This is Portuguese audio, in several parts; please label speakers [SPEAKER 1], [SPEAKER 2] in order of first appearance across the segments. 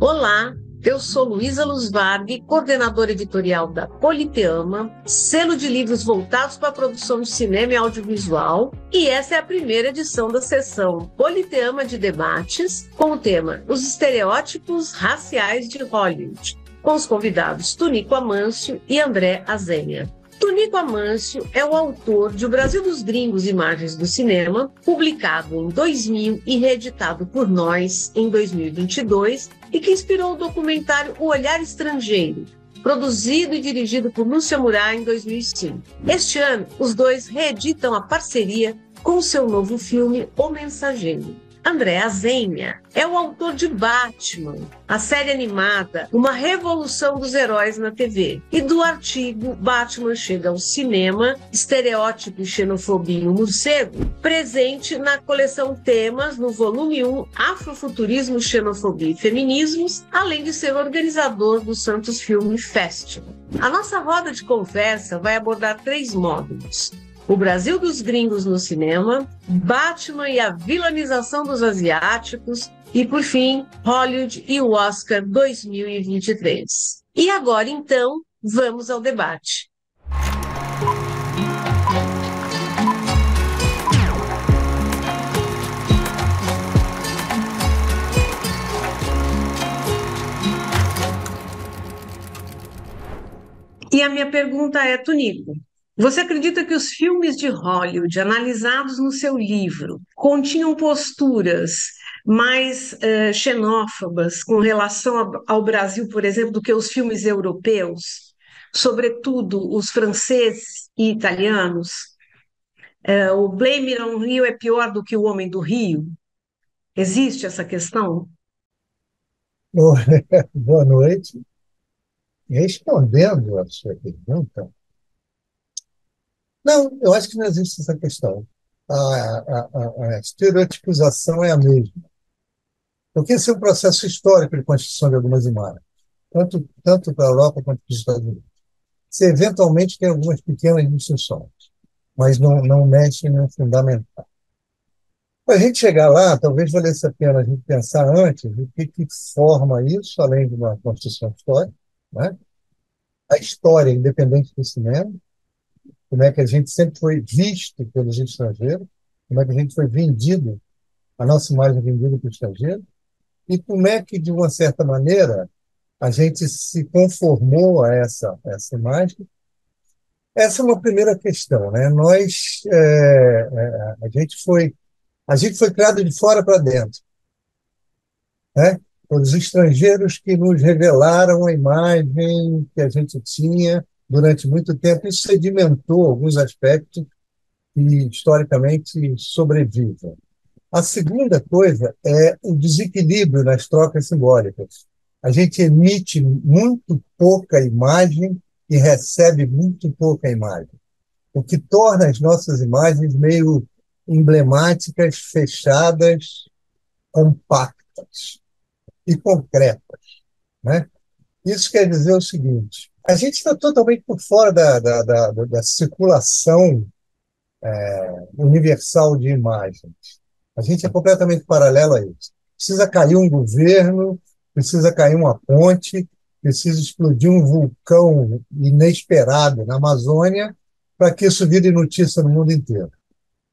[SPEAKER 1] Olá, eu sou Luísa Luz Varg, coordenadora editorial da Politeama, selo de livros voltados para a produção de cinema e audiovisual, e essa é a primeira edição da sessão Politeama de Debates, com o tema Os Estereótipos Raciais de Hollywood, com os convidados Tunico Amâncio e André Azénia. Tunico Amâncio é o autor de O Brasil dos Gringos, Imagens do Cinema, publicado em 2000 e reeditado por Nós em 2022, e que inspirou o documentário O Olhar Estrangeiro, produzido e dirigido por Lúcia Murat em 2005. Este ano, os dois reeditam a parceria com seu novo filme O Mensageiro. André Azénia é o autor de Batman, a série animada, uma revolução dos heróis na TV, e do artigo Batman Chega ao Cinema, Estereótipo e Xenofobia no Morcego, presente na coleção Temas, no volume 1, Afrofuturismo, Xenofobia e Feminismos, além de ser organizador do Santos Film Festival. A nossa roda de conversa vai abordar 3 módulos: O Brasil dos Gringos no cinema, Batman e a vilanização dos asiáticos e, por fim, Hollywood e o Oscar 2023. E agora, então, vamos ao debate. E a minha pergunta é, Tunico, você acredita que os filmes de Hollywood, analisados no seu livro, continham posturas mais xenófobas com relação ao Brasil, por exemplo, do que os filmes europeus, sobretudo os franceses e italianos? O Blame It on Rio é pior do que O Homem do Rio? Existe essa questão?
[SPEAKER 2] Boa noite. Respondendo a sua pergunta, não, eu acho que não existe essa questão. A estereotipização é a mesma. Porque esse é um processo histórico de construção de algumas imagens, tanto para a Europa quanto para os Estados Unidos. Você eventualmente tem algumas pequenas distinções, mas não mexe no fundamental. Para a gente chegar lá, talvez valesse a pena a gente pensar antes o que forma isso, além de uma construção histórica, né? A história independente do cinema, como é que a gente sempre foi visto pelos estrangeiros, como é que a gente foi vendido, a nossa imagem vendida para o estrangeiro, e como é que, de uma certa maneira, a gente se conformou a essa imagem. Essa é uma primeira questão, né? A gente foi criado de fora para dentro, né? Os estrangeiros que nos revelaram a imagem que a gente tinha durante muito tempo, isso sedimentou alguns aspectos que historicamente sobrevivem. A segunda coisa é o desequilíbrio nas trocas simbólicas. A gente emite muito pouca imagem e recebe muito pouca imagem, o que torna as nossas imagens meio emblemáticas, fechadas, compactas e concretas, né? Isso quer dizer o seguinte: a gente está totalmente por fora da circulação universal de imagens. A gente é completamente paralelo a isso. Precisa cair um governo, precisa cair uma ponte, precisa explodir um vulcão inesperado na Amazônia para que isso vire notícia no mundo inteiro.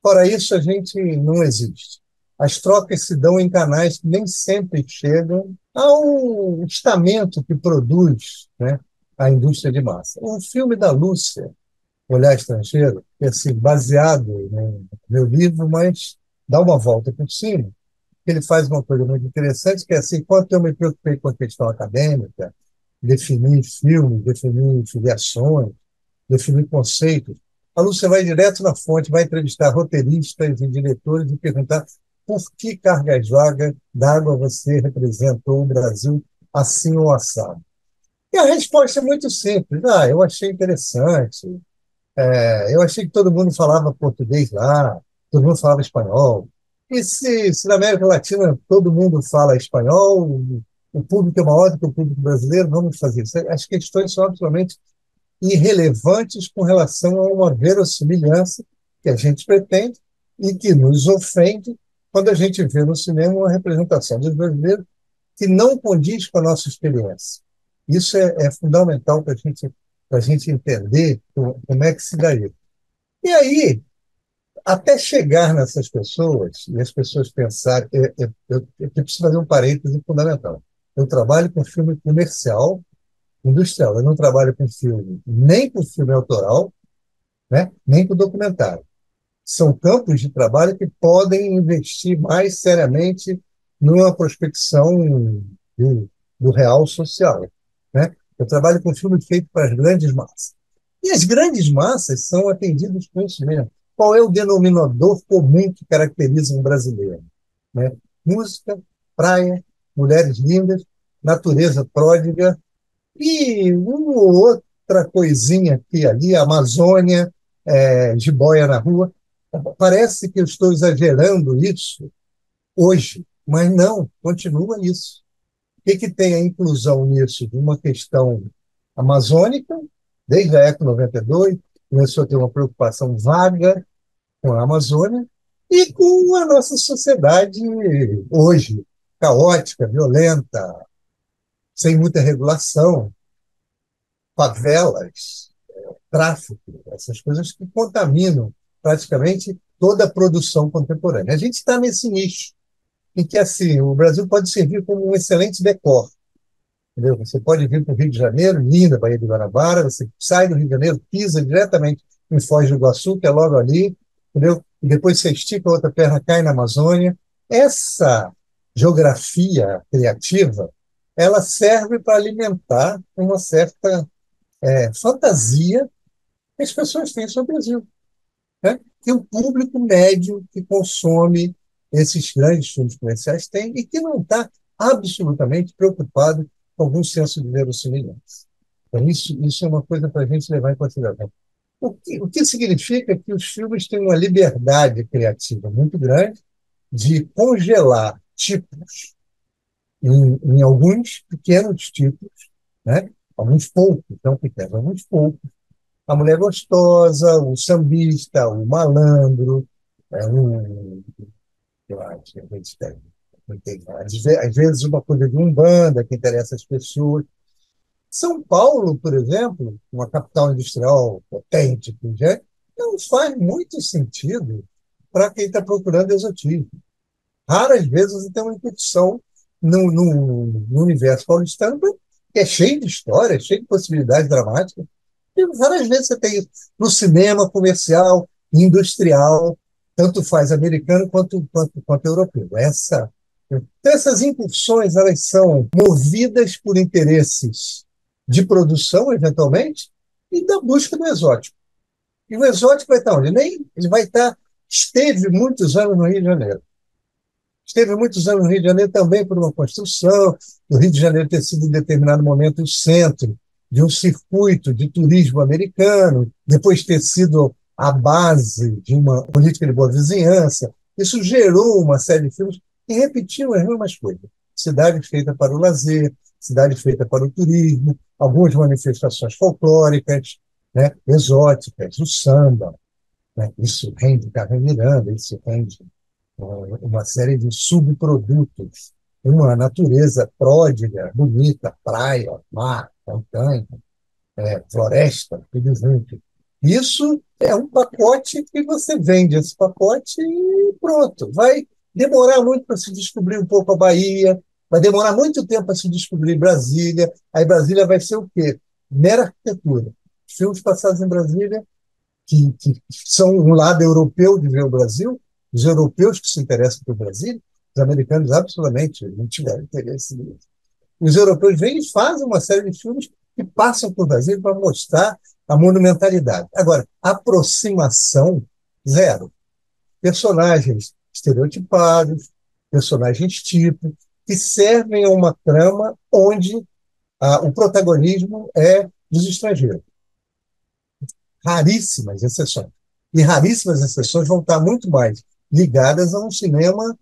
[SPEAKER 2] Fora isso, a gente não existe. As trocas se dão em canais que nem sempre chegam ao estamento que produz, né, a indústria de massa. O filme da Lúcia, Olhar Estrangeiro, que é assim, baseado no meu livro, mas dá uma volta por cima. Ele faz uma coisa muito interessante, que é assim, enquanto eu me preocupei com a questão acadêmica, definir filmes, definir filiações, definir conceitos, a Lúcia vai direto na fonte, vai entrevistar roteiristas e diretores e perguntar por que cargas d'água você representou o Brasil assim ou assado. E a resposta é muito simples. Eu achei interessante, eu achei que todo mundo falava português lá, todo mundo falava espanhol. E se na América Latina todo mundo fala espanhol, o público é maior do que o público brasileiro, vamos fazer isso. As questões são absolutamente irrelevantes com relação a uma verossimilhança que a gente pretende e que nos ofende quando a gente vê no cinema uma representação dos brasileiros que não condiz com a nossa experiência. Isso é fundamental para a gente entender como é que se dá isso. E aí, até chegar nessas pessoas, e as pessoas pensarem. Eu preciso fazer um parêntese fundamental. Eu trabalho com filme comercial, industrial. Eu não trabalho com filme, nem com filme autoral, né, nem com documentário. São campos de trabalho que podem investir mais seriamente numa prospecção do, do real social, né? Eu trabalho com filme feito para as grandes massas. E as grandes massas são atendidas com isso mesmo. Qual é o denominador comum que caracteriza um brasileiro? Né? Música, praia, mulheres lindas, natureza pródiga e uma ou outra coisinha aqui e ali, Amazônia, jiboia na rua. Parece que eu estou exagerando isso hoje, mas não, continua isso. O que tem a inclusão nisso? De uma questão amazônica, desde a Eco 92, começou a ter uma preocupação vaga com a Amazônia e com a nossa sociedade hoje, caótica, violenta, sem muita regulação, favelas, tráfico, essas coisas que contaminam praticamente toda a produção contemporânea. A gente está nesse nicho em que assim o Brasil pode servir como um excelente decor. Entendeu? Você pode vir para o Rio de Janeiro, linda Baía de Guanabara, você sai do Rio de Janeiro, pisa diretamente em Foz do Iguaçu, que é logo ali, entendeu? E depois você estica a outra perna, cai na Amazônia. Essa geografia criativa, ela serve para alimentar uma certa fantasia que as pessoas têm sobre o Brasil, né? Que o público médio que consome esses grandes filmes comerciais tem e que não está absolutamente preocupado com algum senso de verossimilhança. Então, isso é uma coisa para a gente levar em consideração. O que significa que os filmes têm uma liberdade criativa muito grande de congelar tipos em alguns pequenos tipos, né? Alguns poucos, não pequenos, alguns poucos. A mulher gostosa, o sambista, o malandro, eu acho que a gente tem. Às vezes uma coisa de umbanda que interessa as pessoas. São Paulo, por exemplo, uma capital industrial potente, já, não faz muito sentido para quem está procurando exotismo. Raras vezes você tem uma incursão no universo paulistano, que é cheio de histórias, cheio de possibilidades dramáticas. E várias vezes você tem isso no cinema comercial, industrial, tanto faz americano quanto europeu. Então, essas incursões elas são movidas por interesses de produção, eventualmente, e da busca do exótico. E o exótico vai estar onde? Ele vai estar. Esteve muitos anos no Rio de Janeiro. Esteve muitos anos no Rio de Janeiro também por uma construção, o Rio de Janeiro ter sido em determinado momento o centro de um circuito de turismo americano, depois ter sido a base de uma política de boa vizinhança. Isso gerou uma série de filmes que repetiam as mesmas coisas. Cidade feita para o lazer, cidade feita para o turismo, algumas manifestações folclóricas, né, exóticas, o samba, né, isso rende Carmen Miranda, isso rende uma série de subprodutos, uma natureza pródiga, bonita, praia, mar, montanha, floresta, tudo junto. Isso é um pacote que você vende esse pacote e pronto. Vai demorar muito para se descobrir um pouco a Bahia, vai demorar muito tempo para se descobrir Brasília. Aí Brasília vai ser o quê? Mera arquitetura. Filmes passados em Brasília, que são um lado europeu de ver o Brasil, os europeus que se interessam pelo Brasil, os americanos absolutamente não tiveram interesse nisso. Os europeus vêm e fazem uma série de filmes que passam por Brasil para mostrar a monumentalidade. Agora, aproximação, zero. Personagens estereotipados, personagens tipo, que servem a uma trama onde o protagonismo é dos estrangeiros. Raríssimas exceções. E raríssimas exceções vão estar muito mais ligadas a um cinema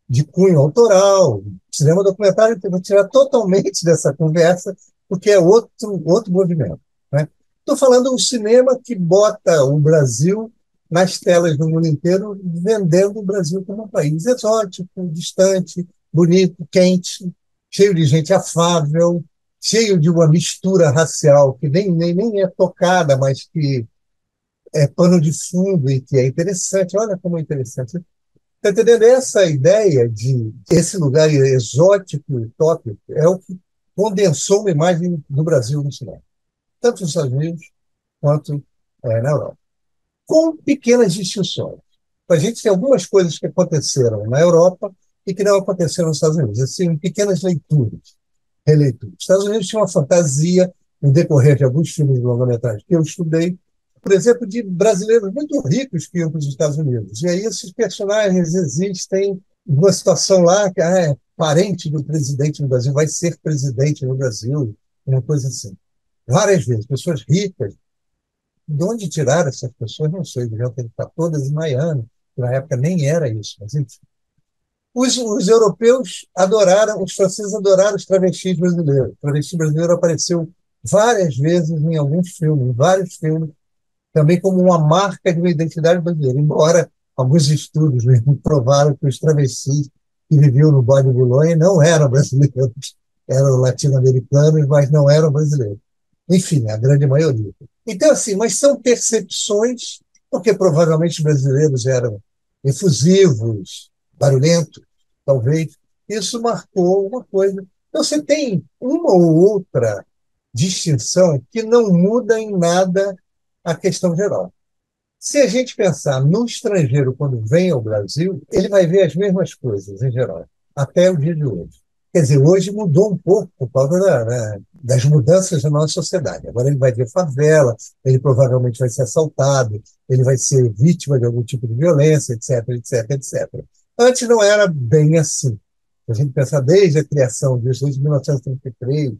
[SPEAKER 2] de cunho autoral, cinema documentário, que eu vou tirar totalmente dessa conversa, porque é outro movimento. Né? Estou falando um cinema que bota o Brasil nas telas do mundo inteiro, vendendo o Brasil como um país exótico, distante, bonito, quente. cheio de gente afável, cheio de uma mistura racial que nem é tocada, mas que é pano de fundo e que é interessante. Olha como é interessante. Está entendendo? Essa ideia de esse lugar exótico e utópico é o que condensou uma imagem do Brasil no cinema, tanto nos Estados Unidos quanto na Europa, com pequenas distinções. A gente tem algumas coisas que aconteceram na Europa e que não aconteceram nos Estados Unidos, assim, pequenas leituras, releituras. Os Estados Unidos tinha uma fantasia, no decorrer de alguns filmes de longa-metragem que eu estudei, por exemplo, de brasileiros muito ricos que iam para os Estados Unidos. E aí esses personagens existem uma situação lá que é parente do presidente no Brasil, vai ser presidente no Brasil, uma coisa assim. Várias vezes, pessoas ricas. De onde tiraram essas pessoas, não sei, deviam ter que estar todas em Miami, que na época nem era isso, mas enfim. Os europeus adoraram, os franceses adoraram os travestis brasileiros. O travesti brasileiro apareceu várias vezes em alguns filmes, em vários filmes, também como uma marca de uma identidade brasileira, embora alguns estudos mesmo provaram que os travestis que viviam no Bar de Boulogne não eram brasileiros, eram latino-americanos, mas não eram brasileiros. Enfim, a grande maioria. Então, assim, mas são percepções, porque provavelmente os brasileiros eram efusivos, barulhentos, talvez. Isso marcou uma coisa. Então, você tem uma ou outra distinção que não muda em nada a questão geral. Se a gente pensar no estrangeiro quando vem ao Brasil, ele vai ver as mesmas coisas, em geral, até o dia de hoje. Quer dizer, hoje mudou um pouco por causa das mudanças na nossa sociedade. Agora ele vai ver favela, ele provavelmente vai ser assaltado, ele vai ser vítima de algum tipo de violência, etc, etc, etc. Antes não era bem assim. Se a gente pensar desde a criação disso, desde 1933,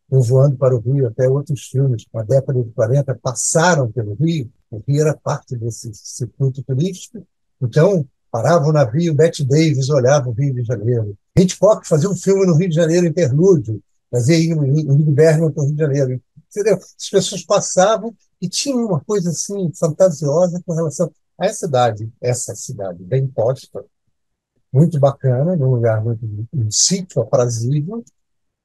[SPEAKER 2] o Voando para o Rio, até outros filmes, na década de 40, passaram pelo Rio. O Rio era parte desse circuito turístico. Então, parava o navio, Bette Davis olhava o Rio de Janeiro. Hitchcock fazia um filme no Rio de Janeiro, Interlúdio, fazia o Rio Bergman para o Rio de Janeiro. Entendeu? As pessoas passavam e tinham uma coisa assim fantasiosa com relação a essa cidade bem posta, muito bacana, num lugar muito um sítio aprazível,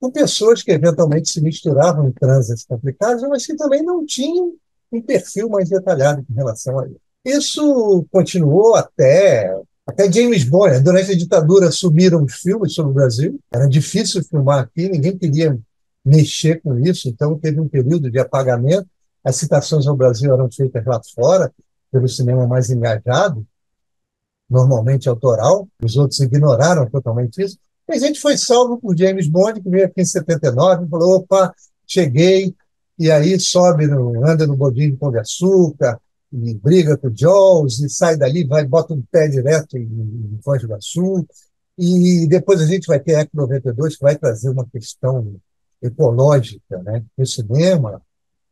[SPEAKER 2] com pessoas que eventualmente se misturavam em trânsitos complicados, mas que também não tinham um perfil mais detalhado com relação a isso. Isso continuou até James Bond. Durante a ditadura sumiram os filmes sobre o Brasil, era difícil filmar aqui, ninguém queria mexer com isso, então teve um período de apagamento. As citações ao Brasil eram feitas lá fora, pelo cinema mais engajado, normalmente autoral, os outros ignoraram totalmente isso. E a gente foi salvo por James Bond, que veio aqui em 79 e falou: opa, cheguei, e aí sobe, anda no bodinho de Pão de Açúcar, e briga com o Jaws, e sai dali, vai, bota um pé direto em Foz do Iguaçu, e depois a gente vai ter Eco 92, que vai trazer uma questão ecológica, né, no cinema.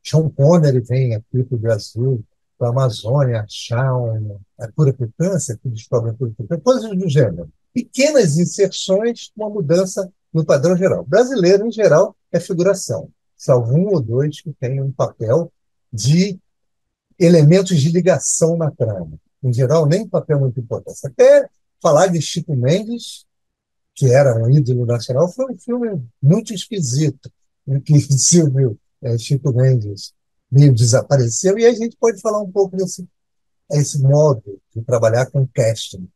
[SPEAKER 2] Sean Connery vem aqui para o Brasil, para a Amazônia, achar a cura para o câncer, que descobre a cura para o câncer, coisas do gênero. Pequenas inserções, uma mudança no padrão geral. Brasileiro, em geral, é figuração, salvo um ou dois que têm um papel de elementos de ligação na trama. Em geral, nem papel muito importante. Até falar de Chico Mendes, que era um ídolo nacional, foi um filme muito esquisito, em que Silvio Chico Mendes meio desapareceu, e a gente pode falar um pouco esse modo de trabalhar com casting.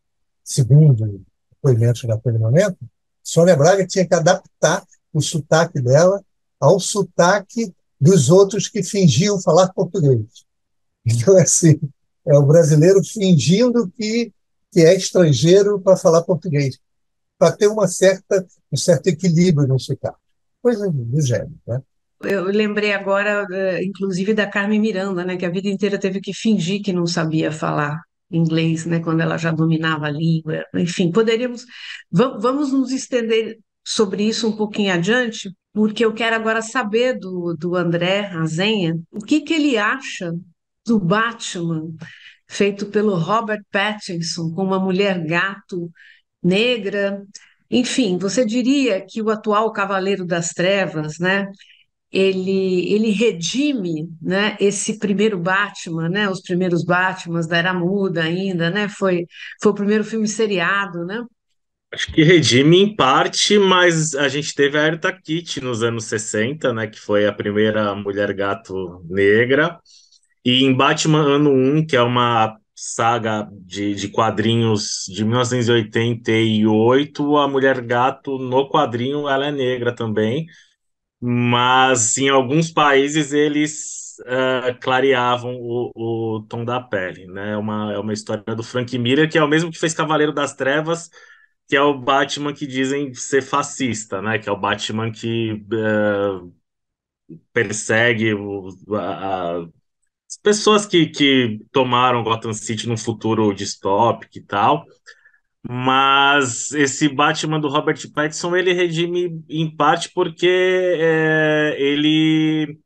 [SPEAKER 2] Segundo depoimentos naquele momento, Sônia Braga tinha que adaptar o sotaque dela ao sotaque dos outros que fingiam falar português. Então, assim, é o brasileiro fingindo que é estrangeiro para falar português, para ter um certo equilíbrio no sotaque. Coisa do gênero, né?
[SPEAKER 1] Eu lembrei agora, inclusive, da Carmen Miranda, né, que a vida inteira teve que fingir que não sabia falar inglês, né, quando ela já dominava a língua. Enfim, vamos nos estender sobre isso um pouquinho adiante, porque eu quero agora saber do André Azenha o que que ele acha do Batman, feito pelo Robert Pattinson, com uma mulher gato negra. Enfim, você diria que o atual Cavaleiro das Trevas, né? Ele redime, né, esse primeiro Batman, né, os primeiros Batmans da Era Muda ainda, né, foi o primeiro filme seriado, né,
[SPEAKER 3] Acho que redime em parte, mas a gente teve a Eartha Kitt nos anos 60, né, que foi a primeira mulher gato negra. E em Batman Ano 1, que é uma saga de quadrinhos de 1988, a mulher gato no quadrinho ela é negra também, mas em alguns países eles clareavam o tom da pele, né? É uma história do Frank Miller, que é o mesmo que fez Cavaleiro das Trevas, que é o Batman que dizem ser fascista, né? Que é o Batman que persegue as pessoas que tomaram Gotham City num futuro distópico e tal. Mas esse Batman do Robert Pattinson, ele redime em parte porque ele,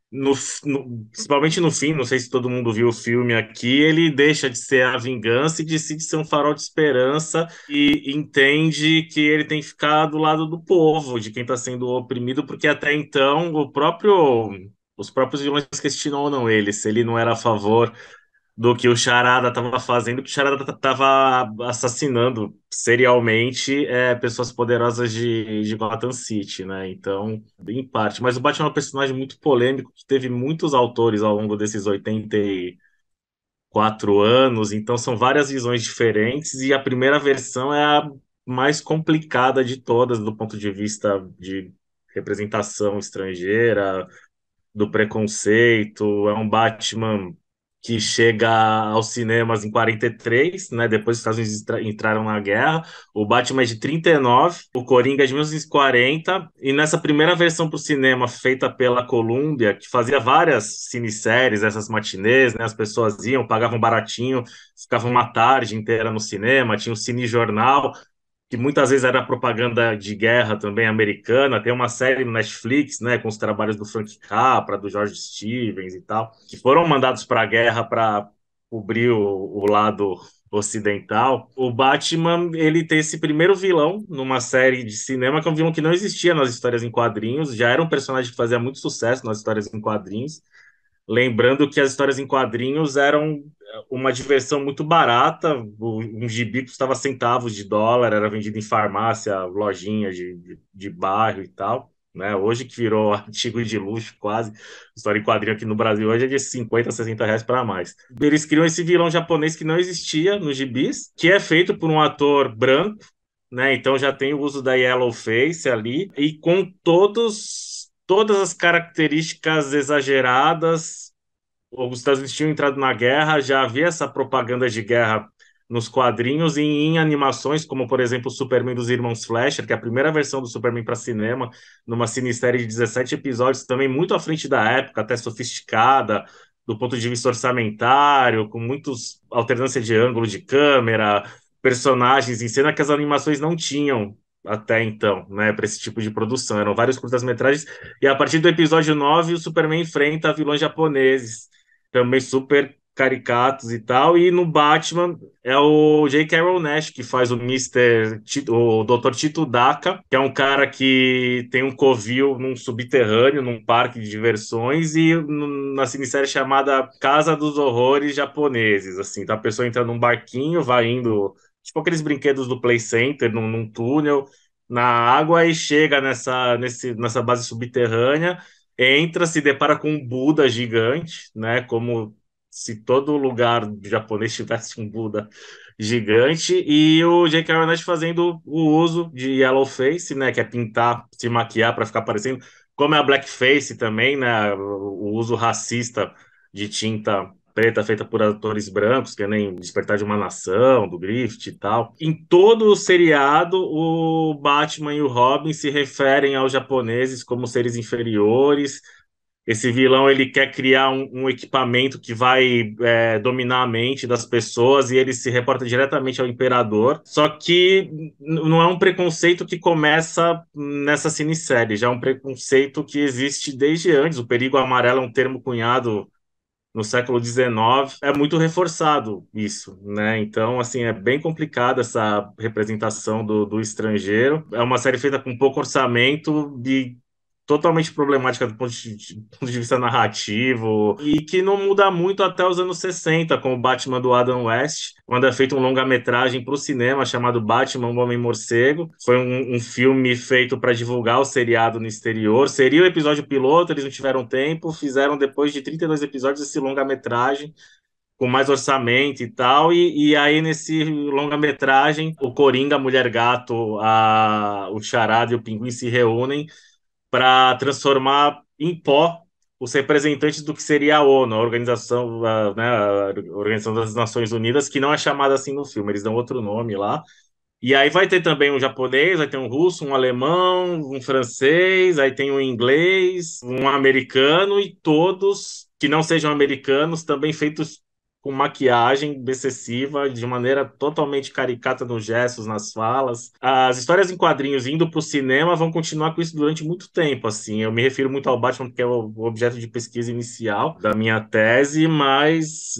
[SPEAKER 3] principalmente no fim, não sei se todo mundo viu o filme aqui, ele deixa de ser a vingança e decide ser um farol de esperança e entende que ele tem que ficar do lado do povo, de quem está sendo oprimido, porque até então os próprios vilões questionam ele, se ele não era a favor do que o Charada estava fazendo, porque o Charada estava assassinando serialmente pessoas poderosas de Gotham City, né? Então, em parte. Mas o Batman é um personagem muito polêmico, que teve muitos autores ao longo desses 84 anos, então são várias visões diferentes, e a primeira versão é a mais complicada de todas, do ponto de vista de representação estrangeira, do preconceito. É um Batman que chega aos cinemas em 43, né? Depois os Estados Unidos entraram na guerra. O Batman é de 39, o Coringa é de 1940, e nessa primeira versão para o cinema feita pela Columbia, que fazia várias cineséries, essas matinês, né? As pessoas iam, pagavam baratinho, ficavam uma tarde inteira no cinema, tinha o Cine Jornal, que muitas vezes era propaganda de guerra também americana. Tem uma série no Netflix, né, com os trabalhos do Frank Capra, do George Stevens e tal, que foram mandados para a guerra para cobrir o lado ocidental. O Batman, ele tem esse primeiro vilão numa série de cinema, que é um vilão que não existia nas histórias em quadrinhos, já era um personagem que fazia muito sucesso nas histórias em quadrinhos. Lembrando que as histórias em quadrinhos eram uma diversão muito barata. Um gibi custava centavos de dólar, era vendido em farmácia, lojinha de bairro e tal. Né? Hoje que virou artigo de luxo quase. História em quadrinho aqui no Brasil hoje é de 50, R$ 60 para mais. Eles criam esse vilão japonês que não existia nos gibis, que é feito por um ator branco, né? Então já tem o uso da yellow face ali, e com todas as características exageradas. Os Estados Unidos tinham entrado na guerra, já havia essa propaganda de guerra nos quadrinhos e em animações, como por exemplo o Superman dos Irmãos Fleischer, que é a primeira versão do Superman para cinema, numa cinesérie de 17 episódios, também muito à frente da época, até sofisticada, do ponto de vista orçamentário, com muitos alternância de ângulo de câmera, personagens em cena que as animações não tinham até então, né, para esse tipo de produção. Eram vários curtas-metragens, e a partir do episódio 9 o Superman enfrenta vilões japoneses também super caricatos e tal. E no Batman é o J. Carrol Naish que faz o o Dr. Tito Daka, que é um cara que tem um covil num subterrâneo, num parque de diversões, e na cinesérie chamada Casa dos Horrores Japoneses, assim, tá? A pessoa entra num barquinho, vai indo, tipo aqueles brinquedos do Play Center, num túnel na água, e chega nessa base subterrânea, entra, se depara com um Buda gigante, né? Como se todo lugar japonês tivesse um Buda gigante, e o J.K. Rowling fazendo o uso de yellow face, né? Que é pintar, se maquiar para ficar parecendo, como é a blackface também, né? O uso racista de tinta preta feita por atores brancos, que é nem Despertar de uma Nação, do Griffith e tal. Em todo o seriado, o Batman e o Robin se referem aos japoneses como seres inferiores. Esse vilão ele quer criar um equipamento que vai dominar a mente das pessoas, e ele se reporta diretamente ao imperador. Só que não é um preconceito que começa nessa cinesérie, já é um preconceito que existe desde antes. O perigo amarelo é um termo cunhado no século XIX, é muito reforçado isso, né? Então, assim, é bem complicada essa representação do estrangeiro. É uma série feita com pouco orçamento e totalmente problemática do ponto de vista narrativo e que não muda muito até os anos 60, com o Batman do Adam West, quando é feito um longa-metragem para o cinema chamado Batman, o Homem-Morcego. Foi um filme feito para divulgar o seriado no exterior. Seria o episódio piloto, eles não tiveram tempo, fizeram depois de 32 episódios esse longa-metragem com mais orçamento e tal, e aí nesse longa-metragem, o Coringa, a Mulher-Gato, o Charada e o Pinguim se reúnem para transformar em pó os representantes do que seria a ONU, a Organização, né, a Organização das Nações Unidas, que não é chamada assim no filme, eles dão outro nome lá. E aí vai ter também um japonês, vai ter um russo, um alemão, um francês, aí tem um inglês, um americano e todos que não sejam americanos também feitos com maquiagem excessiva, de maneira totalmente caricata nos gestos, nas falas. As histórias em quadrinhos indo para o cinema vão continuar com isso durante muito tempo, assim. Eu me refiro muito ao Batman porque é o objeto de pesquisa inicial da minha tese, mas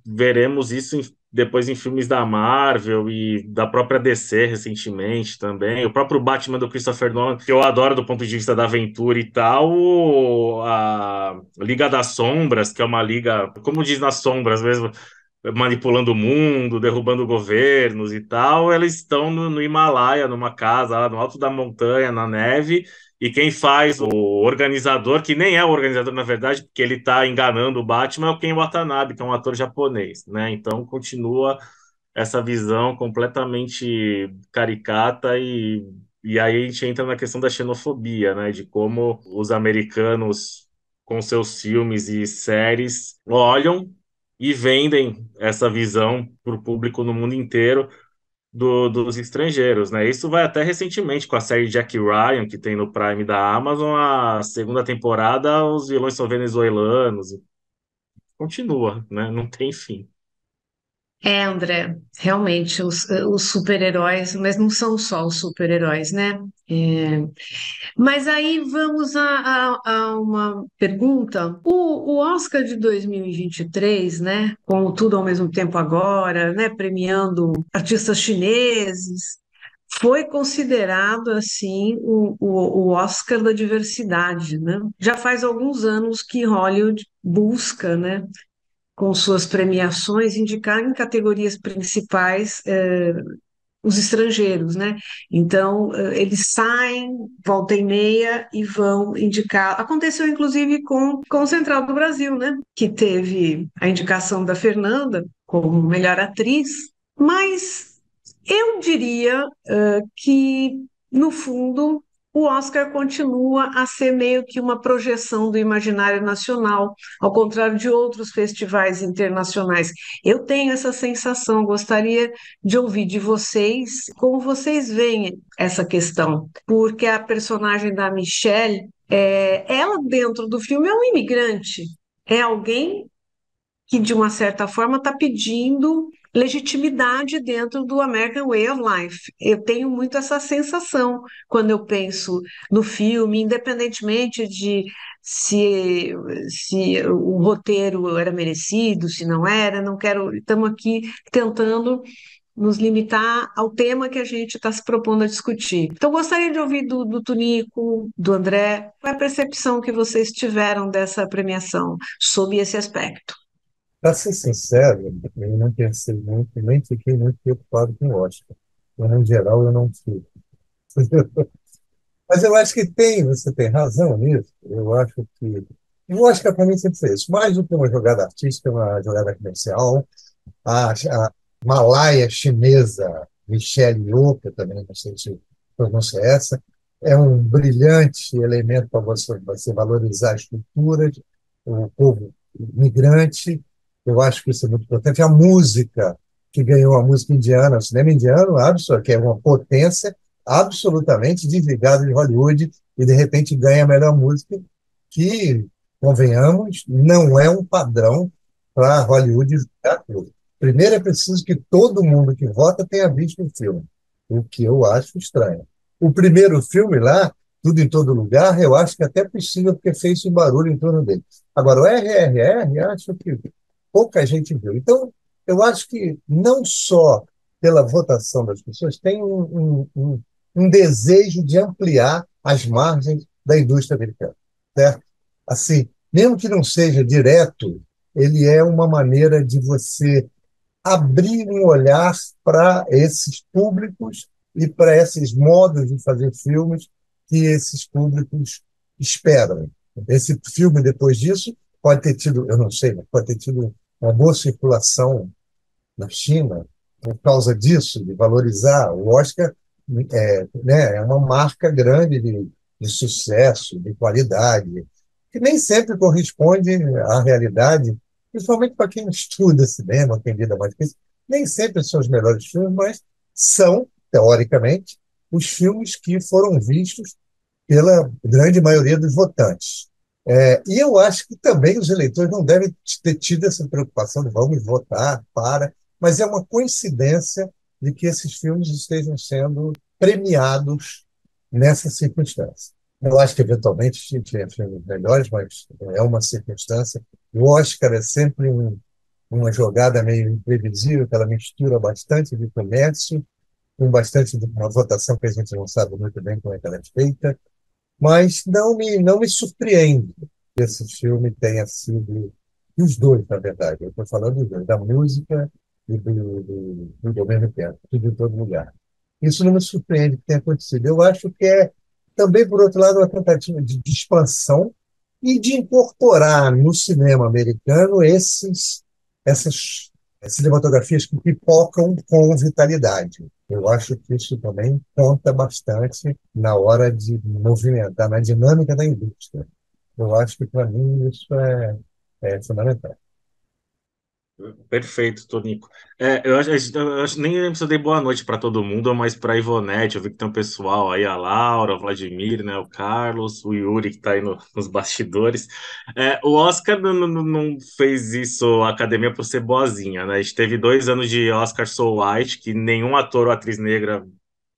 [SPEAKER 3] veremos isso depois em filmes da Marvel e da própria DC recentemente também. O próprio Batman do Christopher Nolan, que eu adoro do ponto de vista da aventura e tal. A Liga das Sombras, que é uma liga, como diz nas sombras mesmo, manipulando o mundo, derrubando governos e tal. Eles estão no Himalaia, numa casa lá no alto da montanha, na neve. E quem faz o organizador, que nem é o organizador, na verdade, porque ele está enganando o Batman, é o Ken Watanabe, que é um ator japonês, né? Então continua essa visão completamente caricata e aí a gente entra na questão da xenofobia, né? De como os americanos, com seus filmes e séries, olham e vendem essa visão para o público no mundo inteiro dos estrangeiros, né? Isso vai até recentemente com a série Jack Ryan, que tem no Prime da Amazon, a segunda temporada, os vilões são venezuelanos. Continua, né? Não tem fim.
[SPEAKER 1] André, realmente, os super-heróis, mas não são só os super-heróis, né? É, mas aí vamos a uma pergunta. O Oscar de 2023, né, com o Tudo ao Mesmo Tempo Agora, né, premiando artistas chineses, foi considerado assim o Oscar da diversidade, né? Já faz alguns anos que Hollywood busca, né, com suas premiações, indicar em categorias principais os estrangeiros, né? Então, eles saem, volta e meia, e vão indicar. Aconteceu, inclusive, com o Central do Brasil, né? Que teve a indicação da Fernanda como melhor atriz, mas eu diria que, no fundo, o Oscar continua a ser meio que uma projeção do imaginário nacional, ao contrário de outros festivais internacionais. Eu tenho essa sensação, gostaria de ouvir de vocês como vocês veem essa questão, porque a personagem da Michelle, ela dentro do filme é um imigrante, é alguém que, de uma certa forma, está pedindo legitimidade dentro do American Way of Life. Eu tenho muito essa sensação quando eu penso no filme, independentemente de se o roteiro era merecido, se não era, não quero. Estamos aqui tentando nos limitar ao tema que a gente está se propondo a discutir. Então, gostaria de ouvir do Tunico, do André, qual é a percepção que vocês tiveram dessa premiação sob esse aspecto?
[SPEAKER 2] Para ser sincero, eu não pensei muito, nem fiquei muito preocupado com o Oscar. Mas, em geral, eu não fico. Mas eu acho que você tem razão nisso. Eu acho que. E o Oscar, para mim, sempre foi isso. Mais do que uma jogada artística, é uma jogada comercial. A Malaya chinesa, Michelle Yeoh, que eu também não sei se pronuncia essa, é um brilhante elemento para você valorizar as culturas, o povo migrante. Eu acho que isso é muito importante. A música, que ganhou a música indiana, o cinema indiano, que é uma potência absolutamente desligada de Hollywood, e de repente ganha a melhor música, que, convenhamos, não é um padrão para Hollywood julgar tudo. Primeiro é preciso que todo mundo que vota tenha visto o filme, o que eu acho estranho. O primeiro filme lá, Tudo em Todo Lugar, eu acho que é até possível porque fez um barulho em torno dele. Agora, o RRR, acho que pouca gente viu. Então, eu acho que não só pela votação das pessoas, tem um desejo de ampliar as margens da indústria americana, certo? Assim, mesmo que não seja direto, ele é uma maneira de você abrir um olhar para esses públicos e para esses modos de fazer filmes que esses públicos esperam. Esse filme, depois disso, pode ter tido, eu não sei, mas pode ter tido uma boa circulação na China por causa disso, de valorizar. O Oscar é uma marca grande de sucesso, de qualidade, que nem sempre corresponde à realidade, principalmente para quem estuda cinema, quem lida mais com isso. Nem sempre são os melhores filmes, mas são, teoricamente, os filmes que foram vistos pela grande maioria dos votantes. E eu acho que também os eleitores não devem ter tido essa preocupação de vamos votar para, mas é uma coincidência de que esses filmes estejam sendo premiados nessa circunstância. Eu acho que, eventualmente, tinha filmes melhores, mas é uma circunstância. O Oscar é sempre uma jogada meio imprevisível, que ela mistura bastante de comércio, com bastante de uma votação que a gente não sabe muito bem como é que ela é feita, mas não me surpreende que esse filme tenha sido os dois, na verdade. Eu estou falando dos dois, da música e do mesmo tempo, tudo em todo lugar. Isso não me surpreende que tenha acontecido. Eu acho que é também, por outro lado, uma tentativa de expansão e de incorporar no cinema americano essas cinematografias que pipocam com vitalidade. Eu acho que isso também conta bastante na hora de movimentar, na dinâmica da indústria. Eu acho que, para mim, isso é fundamental.
[SPEAKER 3] Perfeito, Tonico. Eu acho nem lembro se eu dei boa noite para todo mundo, mas para a Ivonete, eu vi que tem um pessoal aí, a Laura, o Vladimir, né, o Carlos, o Yuri, que está aí nos bastidores. O Oscar não fez isso, a academia, por ser boazinha, né? A gente teve 2 anos de Oscar So White, que nenhum ator ou atriz negra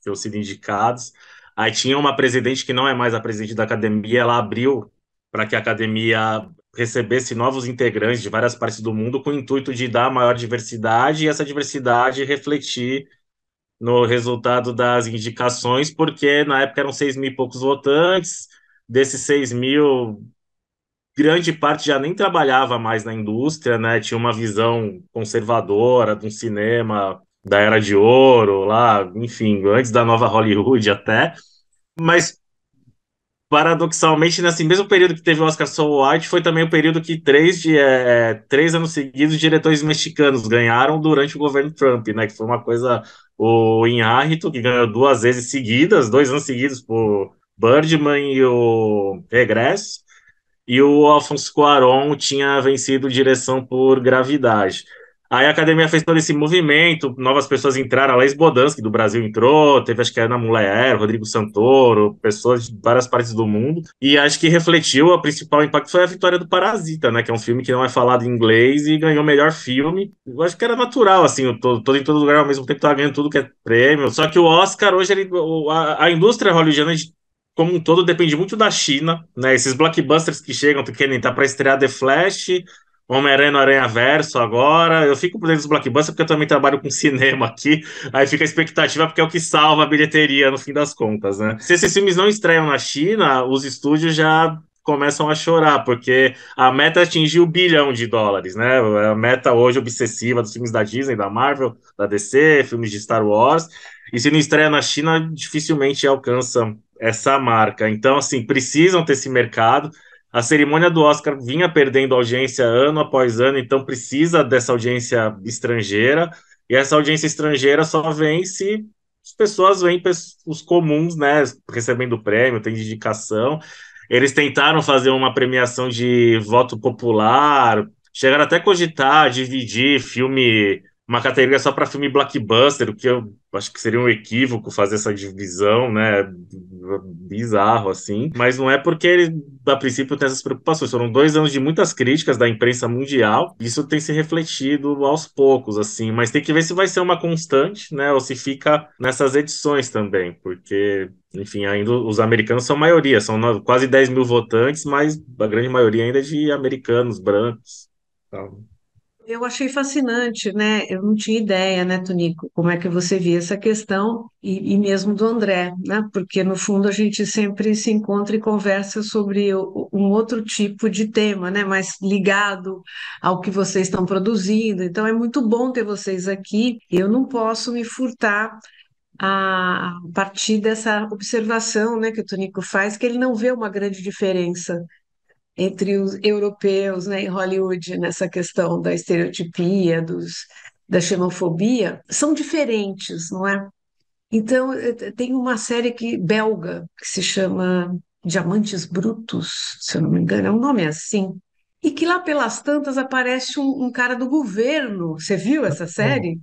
[SPEAKER 3] tinham sido indicados. Aí tinha uma presidente que não é mais a presidente da academia, ela abriu para que a academia recebesse novos integrantes de várias partes do mundo com o intuito de dar maior diversidade e essa diversidade refletir no resultado das indicações, porque na época eram 6 mil e poucos votantes, desses 6 mil, grande parte já nem trabalhava mais na indústria, né? Tinha uma visão conservadora de um cinema da Era de Ouro, lá, enfim, antes da nova Hollywood até, mas paradoxalmente, nesse mesmo período que teve o Oscar So White, foi também o período que 3 anos seguidos diretores mexicanos ganharam durante o governo Trump, né? Que foi uma coisa. O Iñárritu, que ganhou 2 vezes seguidas, 2 anos seguidos por Birdman e o Regresso, e o Alfonso Cuarón tinha vencido direção por Gravidade. Aí a academia fez todo esse movimento, novas pessoas entraram, a Laís Bodansky do Brasil entrou, teve acho que a Ana Mulher, Rodrigo Santoro, pessoas de várias partes do mundo, e acho que refletiu, o principal impacto foi a vitória do Parasita, né, que é um filme que não é falado em inglês e ganhou melhor filme. Eu acho que era natural, assim, todo em todo lugar ao mesmo tempo tava ganhando tudo que é prêmio, só que o Oscar hoje, a indústria hollywoodiana como um todo depende muito da China, né? Esses blockbusters que chegam, tu querem estar para estrear The Flash, Homem-Aranha no Aranha-Verso agora. Eu fico por dentro dos blockbusters porque eu também trabalho com cinema aqui, aí fica a expectativa porque é o que salva a bilheteria no fim das contas, né? Se esses filmes não estreiam na China, os estúdios já começam a chorar, porque a meta atingiu US$ 1 bilhão, né? A meta hoje obsessiva dos filmes da Disney, da Marvel, da DC, filmes de Star Wars. E se não estreia na China, dificilmente alcança essa marca. Então, assim, precisam ter esse mercado. A cerimônia do Oscar vinha perdendo audiência ano após ano, então precisa dessa audiência estrangeira. E essa audiência estrangeira só vem se as pessoas veem os comuns, né, recebendo prêmio, tem indicação. Eles tentaram fazer uma premiação de voto popular, chegaram até a cogitar dividir filme, uma categoria só para filme blockbuster, o que eu acho que seria um equívoco fazer essa divisão, né? Bizarro, assim. Mas não é porque ele, a princípio, tem essas preocupações. Foram 2 anos de muitas críticas da imprensa mundial. Isso tem se refletido aos poucos, assim. Mas tem que ver se vai ser uma constante, né? Ou se fica nessas edições também. Porque, enfim, ainda os americanos são maioria. São quase 10 mil votantes, mas a grande maioria ainda é de americanos, brancos. Tal.
[SPEAKER 1] Eu achei fascinante, né? Eu não tinha ideia, né, Tonico, como é que você via essa questão, e mesmo do André, né? Porque, no fundo, a gente sempre se encontra e conversa sobre um outro tipo de tema, né? Mais ligado ao que vocês estão produzindo. Então, é muito bom ter vocês aqui. Eu não posso me furtar a partir dessa observação, né, que o Tonico faz, que ele não vê uma grande diferença entre os europeus, né, em Hollywood, nessa questão da estereotipia, da xenofobia, são diferentes, não é? Então, tem uma série belga que se chama Diamantes Brutos, se eu não me engano, é um nome assim, e que lá pelas tantas aparece um cara do governo. Você viu essa série?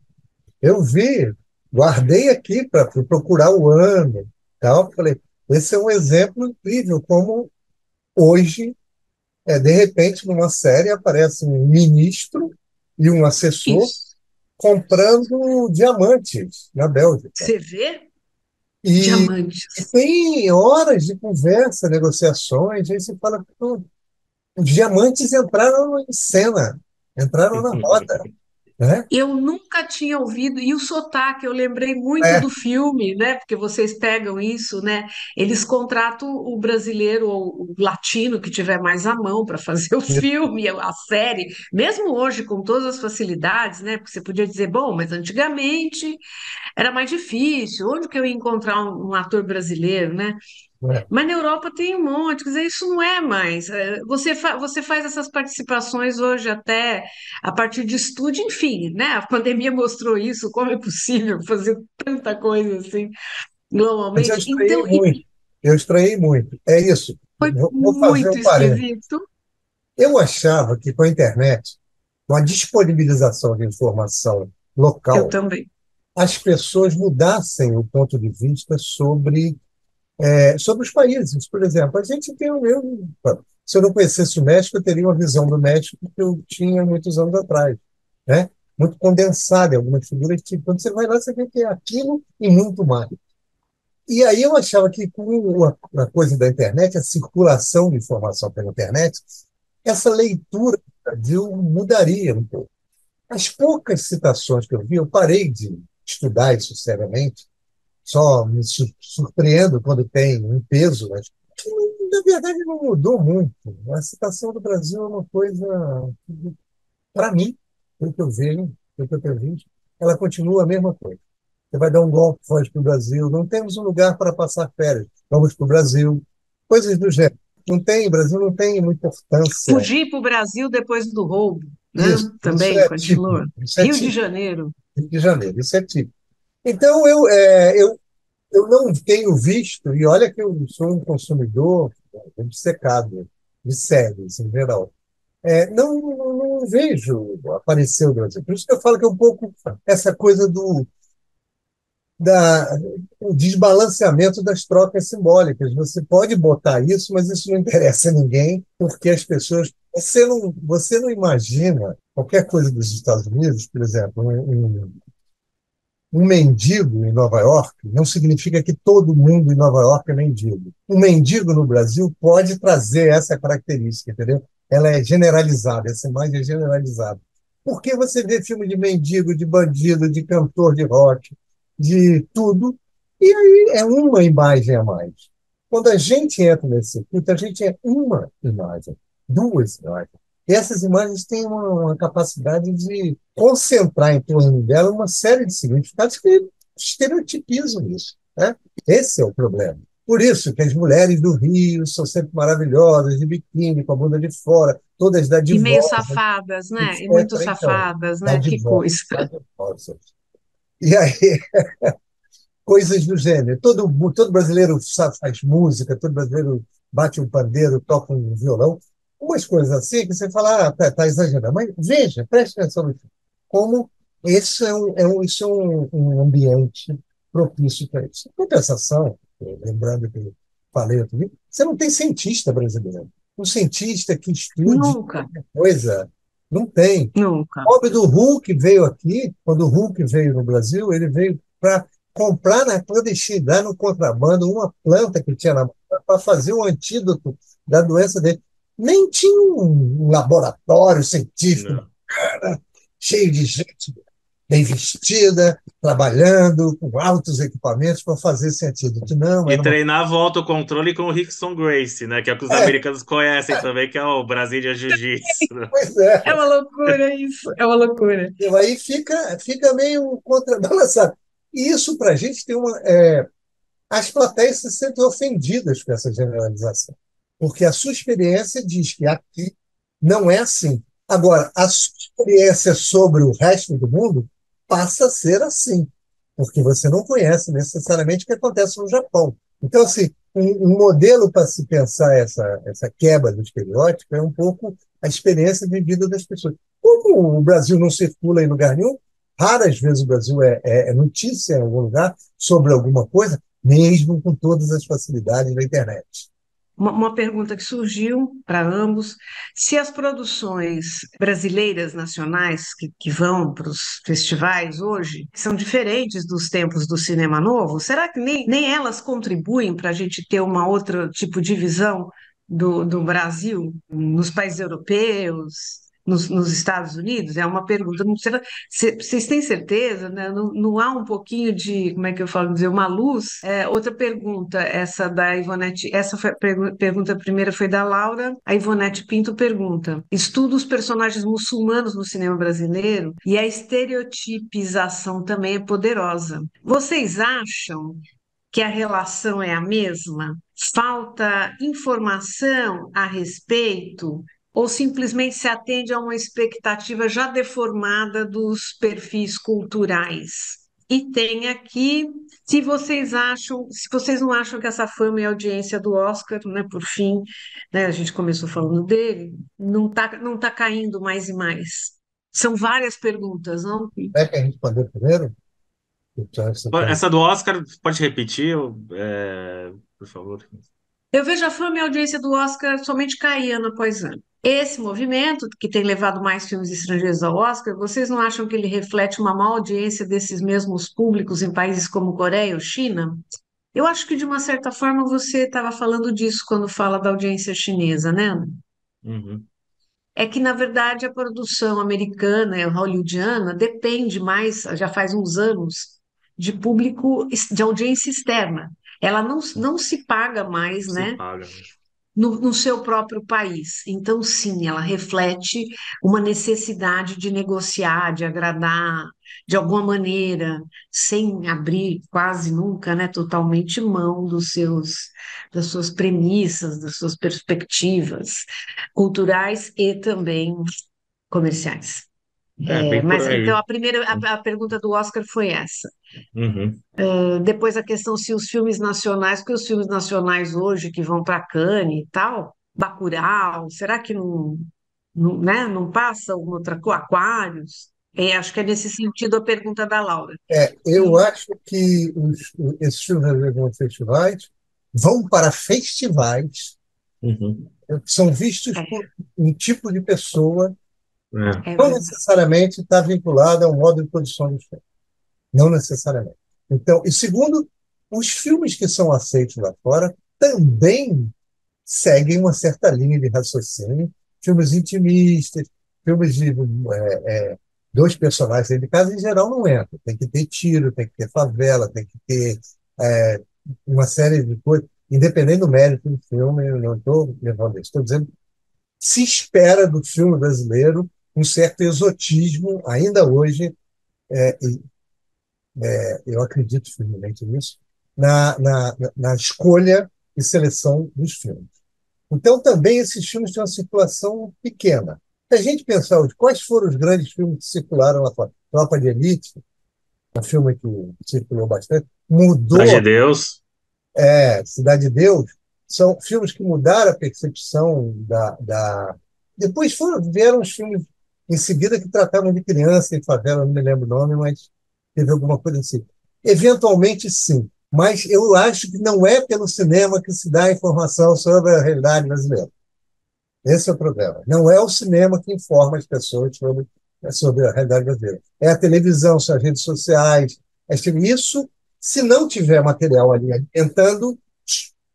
[SPEAKER 2] Eu vi, guardei aqui para procurar o ano, tal. Falei, esse é um exemplo incrível como hoje, de repente, numa série aparece um ministro e um assessor
[SPEAKER 1] Isso.
[SPEAKER 2] comprando diamantes na Bélgica.
[SPEAKER 1] Você vê?
[SPEAKER 2] E, e
[SPEAKER 1] Diamantes.
[SPEAKER 2] tem horas de conversa, negociações, aí você fala, "Pô, os diamantes entraram em cena, entraram na roda, né?"
[SPEAKER 1] Eu nunca tinha ouvido, e o sotaque, eu lembrei muito
[SPEAKER 2] É,
[SPEAKER 1] do filme, né? Porque vocês pegam isso, né? Eles contratam o brasileiro ou o latino que tiver mais à mão para fazer o filme, a série, mesmo hoje com todas as facilidades, né? Porque você podia dizer, bom, mas antigamente era mais difícil, onde que eu ia encontrar um ator brasileiro, né?
[SPEAKER 2] é.
[SPEAKER 1] Mas na Europa tem um monte, quer dizer, isso não é mais. Você faz essas participações hoje até a partir de estúdio, enfim, né? A pandemia mostrou isso, como é possível fazer tanta coisa assim
[SPEAKER 2] Mas eu
[SPEAKER 1] globalmente.
[SPEAKER 2] estranhei
[SPEAKER 1] Então,
[SPEAKER 2] muito, eu estranhei muito. É isso,
[SPEAKER 1] foi
[SPEAKER 2] vou fazer
[SPEAKER 1] muito
[SPEAKER 2] um parênteses.
[SPEAKER 1] esquisito.
[SPEAKER 2] Eu achava que com a internet, com a disponibilização de informação
[SPEAKER 1] Eu
[SPEAKER 2] local,
[SPEAKER 1] também.
[SPEAKER 2] as pessoas mudassem o ponto de vista sobre os países. Por exemplo, a gente tem o meu. Se eu não conhecesse o México, eu teria uma visão do México que eu tinha muitos anos atrás, né? Muito condensada em algumas figuras. Tipo, quando você vai lá, você vê que é aquilo e muito mais. E aí eu achava que com a coisa da internet, a circulação de informação pela internet, essa leitura do Brasil mudaria um pouco. As poucas citações que eu vi, eu parei de estudar isso seriamente, só me surpreendo quando tem um peso, mas que, na verdade não mudou muito. A citação do Brasil é uma coisa, para mim, pelo que eu vejo, pelo que eu tenho visto, ela continua a mesma coisa. Você vai dar um golpe, foge para o Brasil, não temos um lugar para passar férias, vamos para o Brasil, coisas do gênero. Não tem, o Brasil não tem uma importância.
[SPEAKER 1] Fugir para o Brasil depois do roubo, né?
[SPEAKER 2] Isso
[SPEAKER 1] Também
[SPEAKER 2] é típico,
[SPEAKER 1] continua.
[SPEAKER 2] isso é
[SPEAKER 1] Rio de
[SPEAKER 2] típico
[SPEAKER 1] Janeiro.
[SPEAKER 2] Rio de Janeiro, isso é típico. Então, eu não tenho visto, e olha que eu sou um consumidor obcecado de séries em geral. Não vejo aparecer o Brasil. Por isso que eu falo que é um pouco essa coisa o desbalanceamento das trocas simbólicas. Você pode botar isso, mas isso não interessa a ninguém, porque as pessoas. Você não imagina qualquer coisa dos Estados Unidos, por exemplo, um mendigo em Nova York não significa que todo mundo em Nova York é mendigo. Um mendigo no Brasil pode trazer essa característica, entendeu? Ela é generalizada, essa imagem é generalizada. Porque você vê filme de mendigo, de bandido, de cantor de rock, de tudo, e aí é uma imagem a mais. Quando a gente entra nesse circuito, a gente é uma imagem, duas imagens. E essas imagens têm uma capacidade de concentrar em torno dela uma série de significados que estereotipizam isso, né? Esse é o problema. Por isso que as mulheres do Rio são sempre maravilhosas, de biquíni, com a bunda de fora, todas
[SPEAKER 1] E meio
[SPEAKER 2] dadivosas,
[SPEAKER 1] safadas, né? E muito
[SPEAKER 2] etc. Então,
[SPEAKER 1] safadas, né? Que
[SPEAKER 2] dadivosas,
[SPEAKER 1] coisa.
[SPEAKER 2] dadivosas. E aí, coisas do gênero. Todo brasileiro faz música, todo brasileiro bate um pandeiro, toca um violão. Umas coisas assim que você fala, tá exagerando. Mas veja, preste atenção nisso. Como isso é um ambiente propício para isso. Em compensação, lembrando que eu falei outro dia, você não tem cientista brasileiro. Um cientista que estude
[SPEAKER 1] Nunca,
[SPEAKER 2] qualquer coisa, não tem.
[SPEAKER 1] nunca.
[SPEAKER 2] O pobre do Hulk veio aqui, quando o Hulk veio no Brasil, ele veio para comprar na clandestinidade, no contrabando, uma planta que tinha na para fazer o antídoto da doença dele. Nem tinha um laboratório científico
[SPEAKER 3] Não.
[SPEAKER 2] bacana. cheio de gente bem vestida, trabalhando, com altos equipamentos para fazer sentido. Não,
[SPEAKER 3] E
[SPEAKER 2] era uma.
[SPEAKER 3] treinava o autocontrole com o Rickson Gracie, né? Que é o que os
[SPEAKER 2] É,
[SPEAKER 3] americanos conhecem também, que é o Brazilian Jiu-Jitsu, né?
[SPEAKER 2] pois é.
[SPEAKER 1] É uma loucura isso, é uma loucura.
[SPEAKER 2] E aí fica meio contrabalançado. E isso, para a gente, tem uma. As plateias se sentem ofendidas com essa generalização, porque a sua experiência diz que aqui não é assim. Agora, a sua experiência sobre o resto do mundo passa a ser assim, porque você não conhece necessariamente o que acontece no Japão. Então, assim, um modelo para se pensar essa quebra do estereótipo é um pouco a experiência de vida das pessoas. Como o Brasil não circula em lugar nenhum, raras vezes o Brasil é notícia em algum lugar sobre alguma coisa, mesmo com todas as facilidades da internet.
[SPEAKER 1] Uma pergunta que surgiu para ambos: se as produções brasileiras nacionais que vão para os festivais hoje são diferentes dos tempos do cinema novo, será que nem elas contribuem para a gente ter uma outra tipo de visão do Brasil nos países europeus? Nos Estados Unidos? É uma pergunta. Não será, vocês têm certeza, né? Não há um pouquinho de, como é que eu falo, dizer, uma luz? Outra pergunta, essa da Ivonete, essa foi a pergunta primeira foi da Laura, a Ivonete Pinto pergunta: estuda os personagens muçulmanos no cinema brasileiro e a estereotipização também é poderosa. Vocês acham que a relação é a mesma? Falta informação a respeito? Ou simplesmente se atende a uma expectativa já deformada dos perfis culturais? E tem aqui, se vocês não acham que essa fama e audiência do Oscar, né, por fim, né, a gente começou falando dele, não tá caindo mais e mais. São várias perguntas, não?
[SPEAKER 2] É que a gente responder primeiro?
[SPEAKER 3] Essa do Oscar, pode repetir, por favor?
[SPEAKER 1] Eu vejo a fama e a audiência do Oscar somente cair ano após ano. Esse movimento, que tem levado mais filmes estrangeiros ao Oscar, vocês não acham que ele reflete uma má audiência desses mesmos públicos em países como Coreia ou China? Eu acho que, de uma certa forma, você estava falando disso quando fala da audiência chinesa, né?
[SPEAKER 3] Uhum.
[SPEAKER 1] É que, na verdade, a produção americana e hollywoodiana depende mais, já faz uns anos, de público, de audiência externa. Ela não se paga mais,
[SPEAKER 3] Se
[SPEAKER 1] né,
[SPEAKER 3] paga.
[SPEAKER 1] no seu próprio país. Então, sim, ela reflete uma necessidade de negociar, de agradar de alguma maneira, sem abrir quase nunca, né, totalmente mão das suas premissas, das suas perspectivas culturais e também comerciais.
[SPEAKER 3] Bem por
[SPEAKER 1] Mas então
[SPEAKER 3] aí.
[SPEAKER 1] a pergunta do Oscar foi essa.
[SPEAKER 3] Uhum.
[SPEAKER 1] Depois a questão se os filmes nacionais, porque os filmes nacionais hoje que vão para Cannes e tal, Bacurau, será que né, não passa alguma outra coisa? Aquários? Acho que é nesse sentido a pergunta da Laura.
[SPEAKER 2] Eu acho que esses filmes às vão a festivais, vão para festivais,
[SPEAKER 3] Uhum.
[SPEAKER 2] são vistos
[SPEAKER 1] É,
[SPEAKER 2] por um tipo de pessoa,
[SPEAKER 3] É.
[SPEAKER 1] é
[SPEAKER 2] não
[SPEAKER 1] verdade.
[SPEAKER 2] necessariamente está vinculado ao modo de produção dos filmes. Não necessariamente. Então, e segundo, os filmes que são aceitos lá fora também seguem uma certa linha de raciocínio, filmes intimistas, filmes de dois personagens dentro de casa, em geral, não entra. Tem que ter tiro, tem que ter favela, tem que ter é, uma série de coisas, independente do mérito do filme, eu não estou levando isso. Estou dizendo, se espera do filme brasileiro um certo exotismo, ainda hoje, e eu acredito firmemente nisso, na escolha e seleção dos filmes. Então, também esses filmes têm uma circulação pequena. Se a gente pensar hoje, quais foram os grandes filmes que circularam lá fora? Tropa de Elite, um filme que circulou bastante,
[SPEAKER 3] Cidade de
[SPEAKER 2] mudou,
[SPEAKER 3] Deus.
[SPEAKER 2] Cidade de Deus, são filmes que mudaram a percepção Depois vieram os filmes em seguida que tratavam de criança em favela, não me lembro o nome, mas teve alguma coisa assim. Eventualmente, sim. Mas eu acho que não é pelo cinema que se dá informação sobre a realidade brasileira. Esse é o problema. Não é o cinema que informa as pessoas sobre a realidade brasileira. É a televisão, são as redes sociais. Isso, se não tiver material ali alimentando,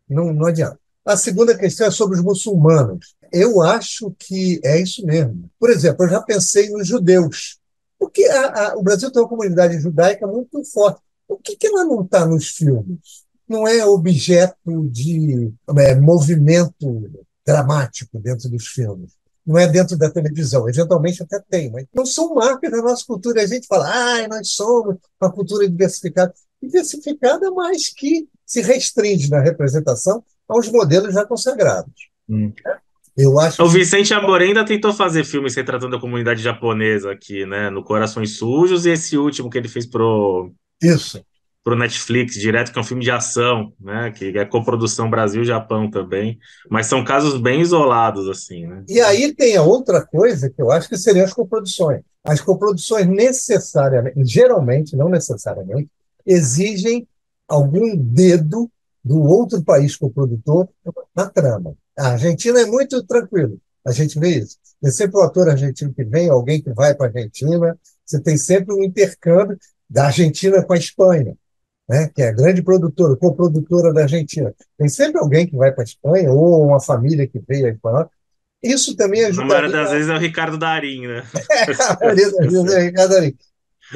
[SPEAKER 2] não adianta. A segunda questão é sobre os muçulmanos. Eu acho que é isso mesmo. Por exemplo, eu já pensei nos judeus. Porque o Brasil tem uma comunidade judaica muito forte. Por que ela não está nos filmes? Não é objeto de movimento dramático dentro dos filmes. Não é dentro da televisão. Eventualmente até tem, mas não são marcas da nossa cultura. A gente fala, nós somos uma cultura diversificada. Diversificada, mas que se restringe na representação aos modelos já consagrados.
[SPEAKER 3] Hum.
[SPEAKER 2] Eu acho
[SPEAKER 3] O
[SPEAKER 2] que
[SPEAKER 3] Vicente Amorim ainda tentou fazer filmes retratando a comunidade japonesa aqui, né? No Corações Sujos, e esse último que ele fez
[SPEAKER 2] isso.
[SPEAKER 3] pro Netflix, direto, que é um filme de ação, né? Que é coprodução Brasil-Japão também. Mas são casos bem isolados, assim, né?
[SPEAKER 2] E aí tem a outra coisa que eu acho que seriam as coproduções. As coproduções necessariamente, geralmente, não necessariamente, exigem algum dedo do outro país coprodutor na trama. A Argentina é muito tranquilo. A gente vê isso. Tem sempre um ator argentino que vem, alguém que vai para a Argentina. Você tem sempre um intercâmbio da Argentina com a Espanha, né, que é a grande produtora, coprodutora da Argentina. Tem sempre alguém que vai para a Espanha, ou uma família que veio à Espanha. Isso também
[SPEAKER 3] Na maioria
[SPEAKER 2] ajudaria
[SPEAKER 3] das vezes é o Ricardo Darín, né?
[SPEAKER 2] a maioria das vezes, Ricardo Ari.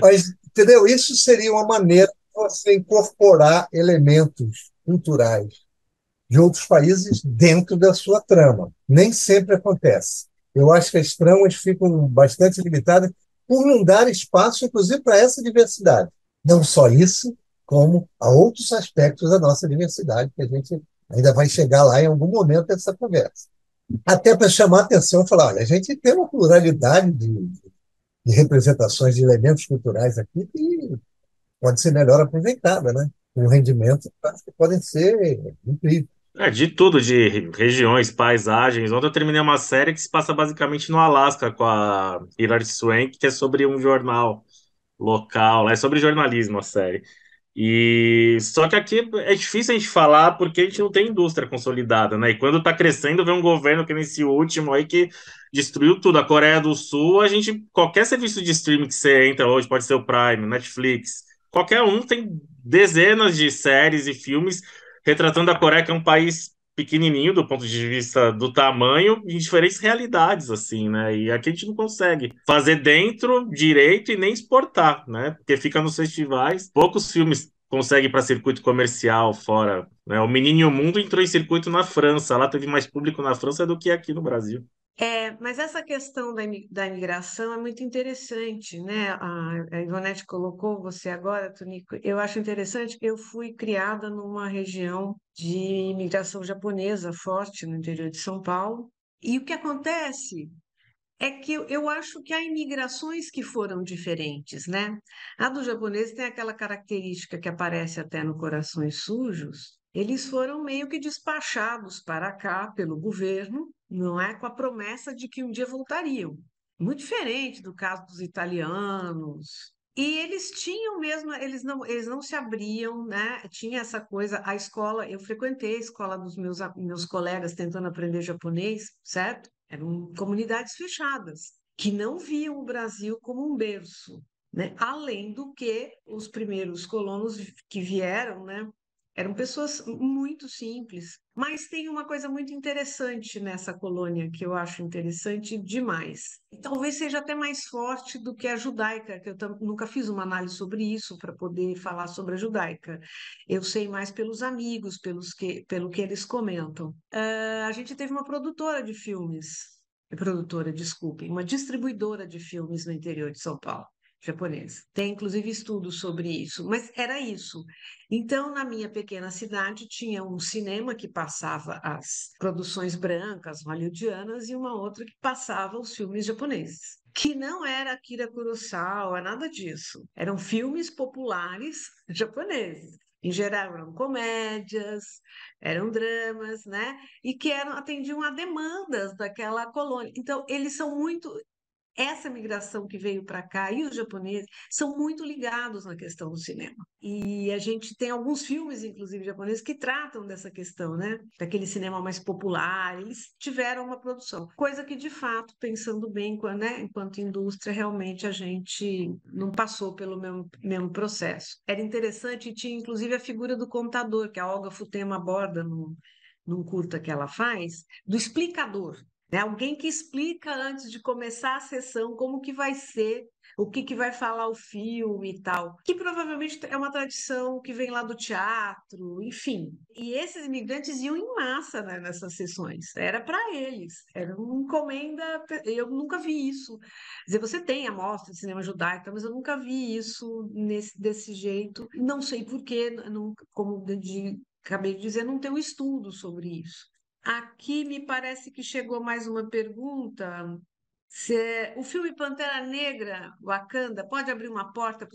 [SPEAKER 2] Mas, entendeu? Isso seria uma maneira de você incorporar elementos culturais de outros países dentro da sua trama. Nem sempre acontece. Eu acho que as tramas ficam bastante limitadas por não dar espaço, inclusive, para essa diversidade. Não só isso, como a outros aspectos da nossa diversidade, que a gente ainda vai chegar lá em algum momento dessa conversa. Até para chamar a atenção e falar, olha, a gente tem uma pluralidade de representações de elementos culturais aqui que pode ser melhor aproveitada, né? Com rendimentos que podem ser incríveis.
[SPEAKER 3] É, de tudo, de regiões, paisagens. Ontem eu terminei uma série que se passa basicamente no Alasca com a Hilary Swank, que é sobre um jornal local, é sobre jornalismo a série. E só que aqui é difícil a gente falar porque a gente não tem indústria consolidada, né? E quando tá crescendo, vem um governo que nesse último aí que destruiu tudo. A Coreia do Sul, a gente qualquer serviço de streaming que você entra hoje, pode ser o Prime, Netflix, qualquer um tem dezenas de séries e filmes retratando a Coreia, que é um país pequenininho do ponto de vista do tamanho, em diferentes realidades, assim, né? E aqui a gente não consegue fazer dentro direito e nem exportar, né? Porque fica nos festivais, poucos filmes conseguem para circuito comercial fora, né? O Menino e o Mundo entrou em circuito na França, lá teve mais público na França do que aqui no Brasil.
[SPEAKER 1] Mas essa questão da imigração é muito interessante, né? A Ivonete colocou você agora, Tonico. Eu acho interessante. Eu fui criada numa região de imigração japonesa forte no interior de São Paulo. E o que acontece é que eu acho que há imigrações que foram diferentes, né? A do japonês tem aquela característica que aparece até no Corações Sujos. Eles foram meio que despachados para cá pelo governo, não é? Com a promessa de que um dia voltariam. Muito diferente do caso dos italianos. E eles tinham mesmo, eles não se abriam, né? Tinha essa coisa, a escola, eu frequentei a escola dos meus colegas tentando aprender japonês, certo? Eram comunidades fechadas, que não viam o Brasil como um berço, né? Além do que os primeiros colonos que vieram, né? Eram pessoas muito simples. Mas tem uma coisa muito interessante nessa colônia que eu acho interessante demais. E talvez seja até mais forte do que a judaica, que eu nunca fiz uma análise sobre isso para poder falar sobre a judaica. Eu sei mais pelos amigos, pelo que eles comentam. A gente teve uma produtora de filmes, produtora, desculpem, uma distribuidora de filmes no interior de São Paulo, japonesa. Tem inclusive estudos sobre isso, mas era isso. Então, na minha pequena cidade, tinha um cinema que passava as produções brancas, hollywoodianas, e uma outra que passava os filmes japoneses. Que não era Akira Kurosawa, nada disso. Eram filmes populares japoneses. Em geral, eram comédias, eram dramas, né? E que atendiam a demandas daquela colônia. Então, eles são muito. Essa migração que veio para cá e os japoneses são muito ligados na questão do cinema. E a gente tem alguns filmes, inclusive japoneses, que tratam dessa questão, né? Daquele cinema mais popular. Eles tiveram uma produção, coisa que, de fato, pensando bem, né? Enquanto indústria, realmente a gente não passou pelo mesmo processo. Era interessante e tinha, inclusive, a figura do contador, que a Olga Futema aborda num curta que ela faz, do explicador. né? Alguém que explica antes de começar a sessão como que vai ser, o que que vai falar o filme e tal, que provavelmente é uma tradição que vem lá do teatro, enfim. E esses imigrantes iam em massa, né, nessas sessões. Era para eles, era uma encomenda. Eu nunca vi isso. Quer dizer, você tem a mostra de cinema judaico, mas eu nunca vi isso desse jeito. Não sei por quê, não, como acabei de dizer, não tem um estudo sobre isso. Aqui me parece que chegou mais uma pergunta. O filme Pantera Negra, Wakanda, pode abrir uma porta para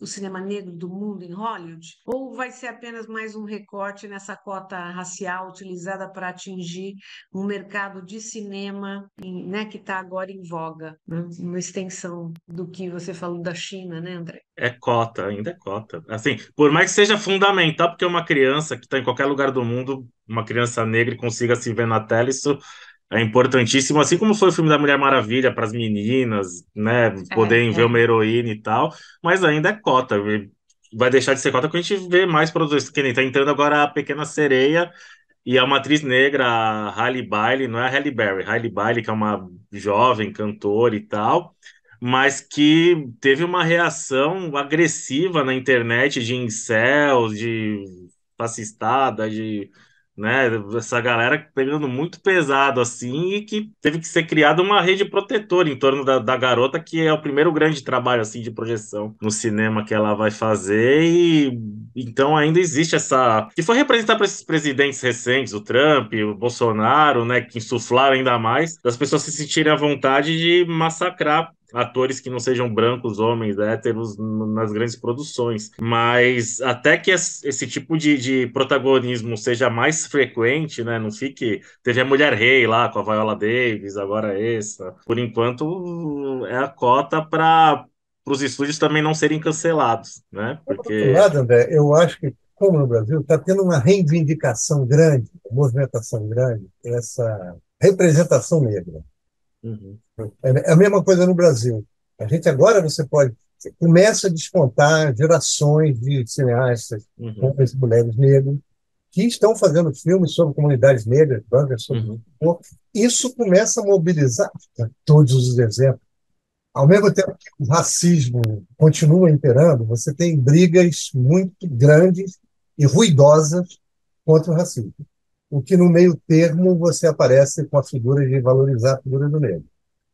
[SPEAKER 1] o cinema negro do mundo em Hollywood? Ou vai ser apenas mais um recorte nessa cota racial utilizada para atingir um mercado de cinema, né, que está agora em voga, né? Uma extensão do que você falou da China, né, André?
[SPEAKER 3] É cota, ainda é cota. Assim, por mais que seja fundamental, porque uma criança que está em qualquer lugar do mundo, uma criança negra e consiga se ver na tela, isso é importantíssimo. Assim como foi o filme da Mulher Maravilha para as meninas, né, poderem ver
[SPEAKER 1] É,
[SPEAKER 3] uma heroína e tal, mas ainda é cota. Vai deixar de ser cota quando a gente vê mais produções. Que nem tá entrando agora a Pequena Sereia e é uma atriz negra, a Halle Bailey, não é a Halle Berry, Halle Bailey, que é uma jovem cantora e tal, mas que teve uma reação agressiva na internet de incels, de fascistada, de, né, essa galera pegando muito pesado assim e que teve que ser criada uma rede protetora em torno da garota, que é o primeiro grande trabalho assim de projeção no cinema que ela vai fazer e então ainda existe essa que foi representar para esses presidentes recentes, o Trump, o Bolsonaro, né, que insuflaram ainda mais das pessoas se sentirem à vontade de massacrar atores que não sejam brancos, homens, héteros, nas grandes produções. Mas até que esse tipo de protagonismo seja mais frequente, né? Não fique. Teve a Mulher Rei lá com a Viola Davis, agora essa. Por enquanto, é a cota para os estúdios também não serem cancelados, né?
[SPEAKER 2] Por outro
[SPEAKER 3] Porque.
[SPEAKER 2] lado, André, eu acho que, como no Brasil, está tendo uma reivindicação grande, uma movimentação grande, essa representação negra.
[SPEAKER 3] Uhum,
[SPEAKER 2] É a mesma coisa no Brasil. A gente agora começa a despontar gerações de cineastas,
[SPEAKER 3] uhum,
[SPEAKER 2] homens e mulheres negros, que estão fazendo filmes sobre comunidades negras, brancas, sobre
[SPEAKER 3] uhum.
[SPEAKER 2] cor. Isso começa a mobilizar todos os exemplos. Ao mesmo tempo que o racismo continua imperando, você tem brigas muito grandes e ruidosas contra o racismo. O que no meio termo você aparece com a figura de valorizar a figura do negro.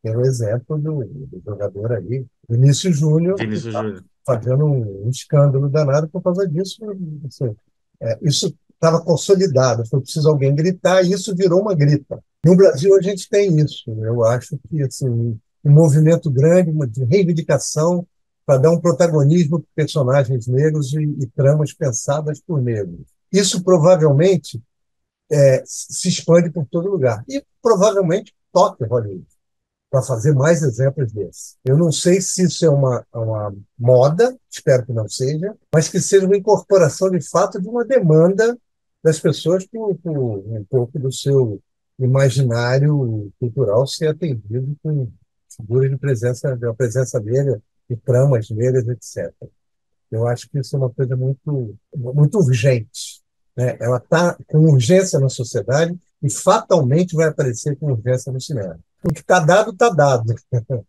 [SPEAKER 2] Tem o exemplo do jogador aí, Vinícius Júnior, que
[SPEAKER 3] Vinícius
[SPEAKER 2] está
[SPEAKER 3] Júnior.
[SPEAKER 2] fazendo um escândalo danado por causa disso. Assim, isso estava consolidado, foi preciso alguém gritar e isso virou uma grita. No Brasil a gente tem isso. Eu acho que assim, um movimento grande, uma de reivindicação para dar um protagonismo para personagens negros e tramas pensadas por negros. Isso provavelmente se expande por todo lugar. E provavelmente toque Hollywood para fazer mais exemplos desses. Eu não sei se isso é uma moda, espero que não seja, mas que seja uma incorporação de fato de uma demanda das pessoas por um pouco do seu imaginário cultural ser atendido com figuras de uma presença negra, de tramas negras, etc. Eu acho que isso é uma coisa muito urgente, né? Ela está com urgência na sociedade e fatalmente vai aparecer com urgência no cinema. O que está dado,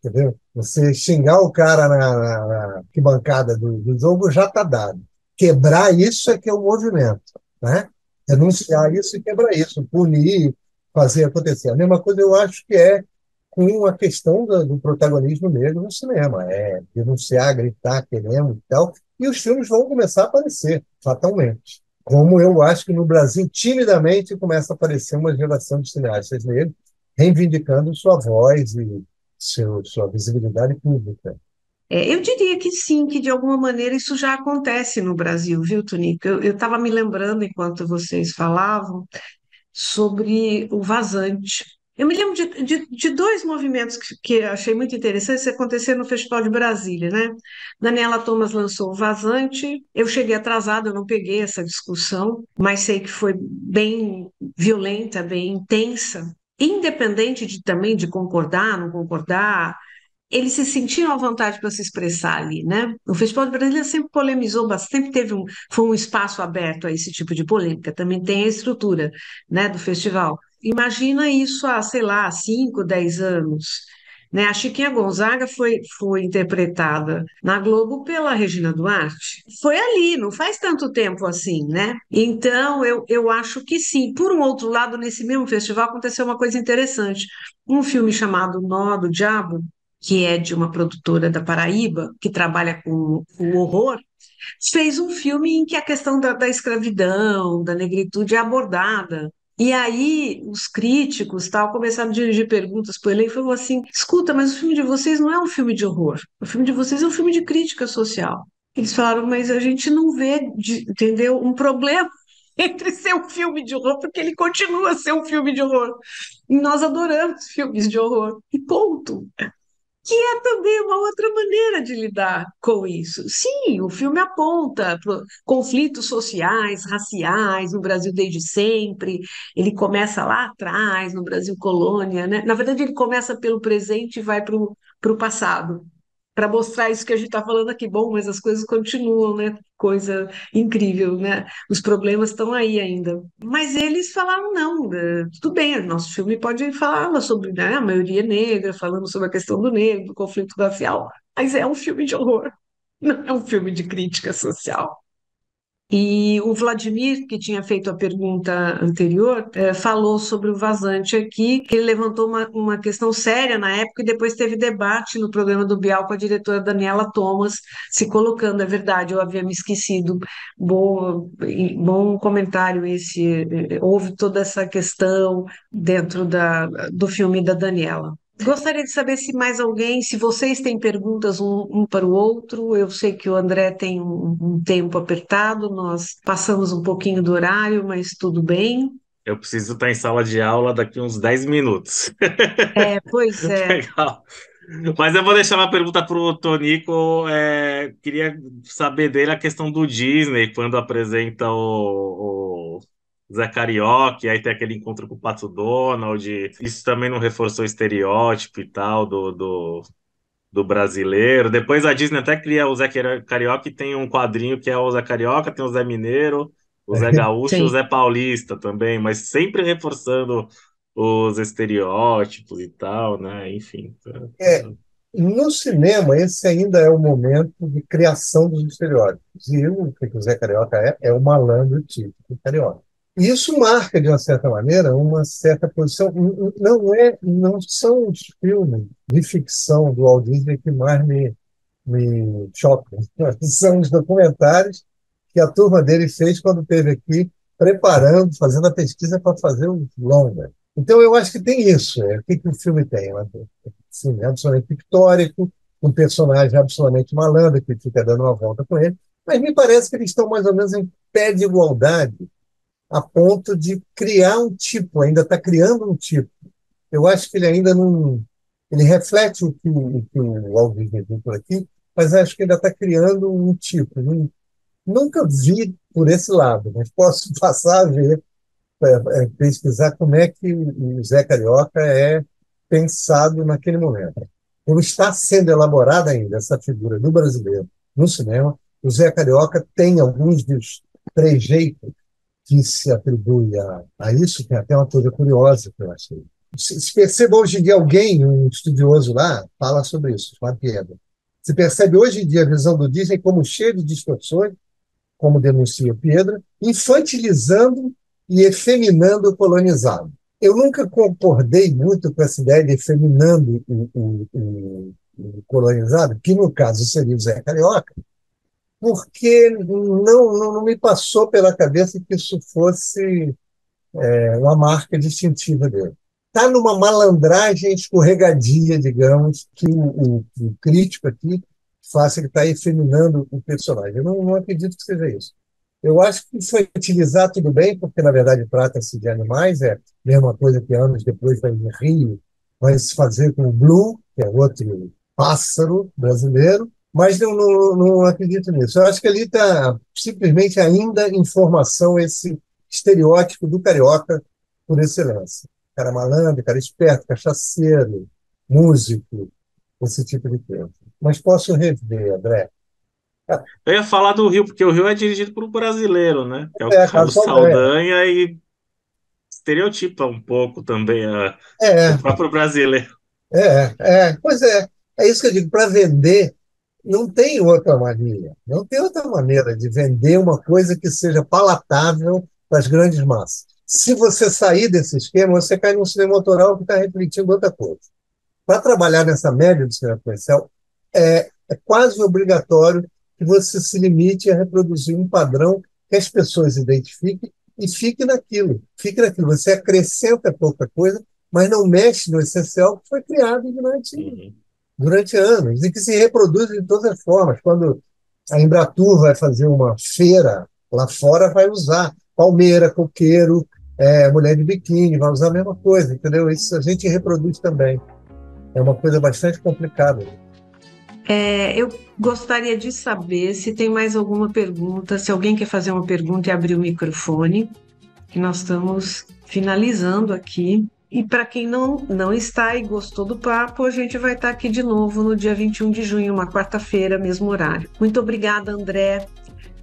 [SPEAKER 2] entendeu? Você xingar o cara na arquibancada do jogo já está dado. Quebrar isso é que é o movimento, né? Denunciar isso e quebrar isso, punir, fazer acontecer. A mesma coisa eu acho que é com a questão do protagonismo negro no cinema. É denunciar, gritar, queremos e tal. E os filmes vão começar a aparecer, fatalmente. Como eu acho que no Brasil, timidamente, começa a aparecer uma geração de cineastas negros reivindicando sua voz e sua visibilidade pública.
[SPEAKER 1] Eu diria que sim, que de alguma maneira isso já acontece no Brasil, viu, Tonico? Eu estava me lembrando, enquanto vocês falavam, sobre o vazante. Eu me lembro de dois movimentos que eu achei muito interessantes que aconteceram no Festival de Brasília, né? Daniela Thomas lançou o Vazante. Eu cheguei atrasada, eu não peguei essa discussão, mas sei que foi bem violenta, bem intensa. Independente também de concordar, não concordar, eles se sentiam à vontade para se expressar ali, né? O Festival de Brasília sempre polemizou bastante, sempre foi um espaço aberto a esse tipo de polêmica. Também tem a estrutura, né, do festival. Imagina isso há, sei lá, 5, 10 anos. Né? A Chiquinha Gonzaga foi interpretada na Globo pela Regina Duarte. Foi ali, não faz tanto tempo assim, né? Então, eu acho que sim. Por um outro lado, nesse mesmo festival aconteceu uma coisa interessante. Um filme chamado Nó do Diabo, que é de uma produtora da Paraíba, que trabalha com o horror, fez um filme em que a questão da escravidão, da negritude é abordada. E aí os críticos tal começaram a dirigir perguntas para ele e falou assim: escuta, mas o filme de vocês não é um filme de horror, o filme de vocês é um filme de crítica social. Eles falaram, mas a gente não vê, entendeu, um problema entre ser um filme de horror, porque ele continua a ser um filme de horror. E nós adoramos filmes de horror. E ponto, que é também uma outra maneira de lidar com isso. Sim, o filme aponta conflitos sociais, raciais no Brasil desde sempre. Ele começa lá atrás, no Brasil colônia, né? Na verdade, ele começa pelo presente e vai para o passado, para mostrar isso que a gente está falando aqui. Bom, mas as coisas continuam, né? Coisa incrível, né? Os problemas estão aí ainda. Mas eles falaram, não, tudo bem, nosso filme pode falar sobre, né, a maioria negra, falando sobre a questão do negro, do conflito racial, mas é um filme de horror, não é um filme de crítica social. E o Vladimir, que tinha feito a pergunta anterior, falou sobre o vazante aqui, que ele levantou uma questão séria na época e depois teve debate no programa do Bial com a diretora Daniela Thomas, se colocando, é verdade, eu havia me esquecido. Bom comentário esse. Houve toda essa questão dentro do filme da Daniela. Gostaria de saber se mais alguém, se vocês têm perguntas um para o outro. Eu sei que o André tem um tempo apertado, nós passamos um pouquinho do horário, mas tudo bem.
[SPEAKER 3] Eu preciso estar em sala de aula daqui uns 10 minutos.
[SPEAKER 1] Pois é.
[SPEAKER 3] Legal. Mas eu vou deixar uma pergunta para o Tonico. Queria saber dele a questão do Disney, quando apresenta o Zé Carioca, e aí tem aquele encontro com o Pato Donald. Isso também não reforçou o estereótipo e tal do brasileiro. Depois a Disney até cria o Zé Carioca e tem um quadrinho que é o Zé Carioca, tem o Zé Mineiro, o Zé Gaúcho e o
[SPEAKER 1] Sim.
[SPEAKER 3] Zé Paulista também, mas sempre reforçando os estereótipos e tal, né? Enfim.
[SPEAKER 2] É, no cinema, esse ainda é o momento de criação dos estereótipos. E o que o Zé Carioca é o malandro típico carioca. E isso marca, de uma certa maneira, uma certa posição. Não são os filmes de ficção do Walt Disney que mais me chocam. São os documentários que a turma dele fez quando esteve aqui preparando, fazendo a pesquisa para fazer o longa. Então, eu acho que tem isso. O que o filme tem? Filme absolutamente pictórico, um personagem absolutamente malandro que fica dando uma volta com ele, mas me parece que eles estão mais ou menos em pé de igualdade, a ponto de criar um tipo, ainda está criando um tipo. Eu acho que ele ainda não. Ele reflete o Walt Disney viu por aqui, mas acho que ainda está criando um tipo. Nunca vi por esse lado, mas posso passar a ver, pesquisar como é que o Zé Carioca é pensado naquele momento. Como está sendo elaborada ainda essa figura do brasileiro no cinema, o Zé Carioca tem alguns dos trejeitos que se atribui a isso, tem até uma coisa curiosa que eu achei. Se percebe hoje em dia alguém, um estudioso lá, fala sobre isso, Juan Pedro. Se percebe hoje em dia a visão do Disney como cheia de distorções, como denuncia Pedro, infantilizando e efeminando o colonizado. Eu nunca concordei muito com essa ideia de efeminando o colonizado, que no caso seria o Zé Carioca, porque não me passou pela cabeça que isso fosse uma marca distintiva dele. Está numa malandragem escorregadia, digamos, que o crítico aqui faça ele estar efeminando o personagem. Eu não acredito que seja isso. Eu acho que infantilizar tudo bem, porque na verdade trata-se de animais, é a mesma coisa que anos depois vai em Rio, vai se fazer com o Blue, que é outro pássaro brasileiro, mas não acredito nisso. Eu acho que ali está simplesmente ainda em formação esse estereótipo do carioca por excelência. Cara malandro, cara esperto, cachaceiro, músico, esse tipo de coisa. Mas posso rever, André.
[SPEAKER 3] Eu ia falar do Rio, porque o Rio é dirigido por um brasileiro, né? Que é o
[SPEAKER 2] Carlos
[SPEAKER 3] Carlos
[SPEAKER 2] Saldanha.
[SPEAKER 3] Saldanha, e estereotipa um pouco também
[SPEAKER 2] É,
[SPEAKER 3] o próprio brasileiro.
[SPEAKER 2] pois é. É isso que eu digo, para vender, não tem outra maneira. Não tem outra maneira de vender uma coisa que seja palatável para as grandes massas. Se você sair desse esquema, você cai num cinema autoral que está refletindo outra coisa. Para trabalhar nessa média do cinema comercial, é quase obrigatório que você se limite a reproduzir um padrão que as pessoas identifiquem e fique naquilo. Você acrescenta pouca coisa, mas não mexe no essencial que foi criado durante anos e que se reproduz de todas as formas. Quando a Embratur vai fazer uma feira lá fora, vai usar palmeira, coqueiro, mulher de biquíni, vai usar a mesma coisa, entendeu? Isso a gente reproduz também. É uma coisa bastante complicada.
[SPEAKER 1] Eu gostaria de saber se tem mais alguma pergunta, se alguém quer fazer uma pergunta e abrir o microfone, que nós estamos finalizando aqui. E para quem não está e gostou do papo, a gente vai estar aqui de novo no dia 21 de junho, uma quarta-feira, mesmo horário. Muito obrigada, André.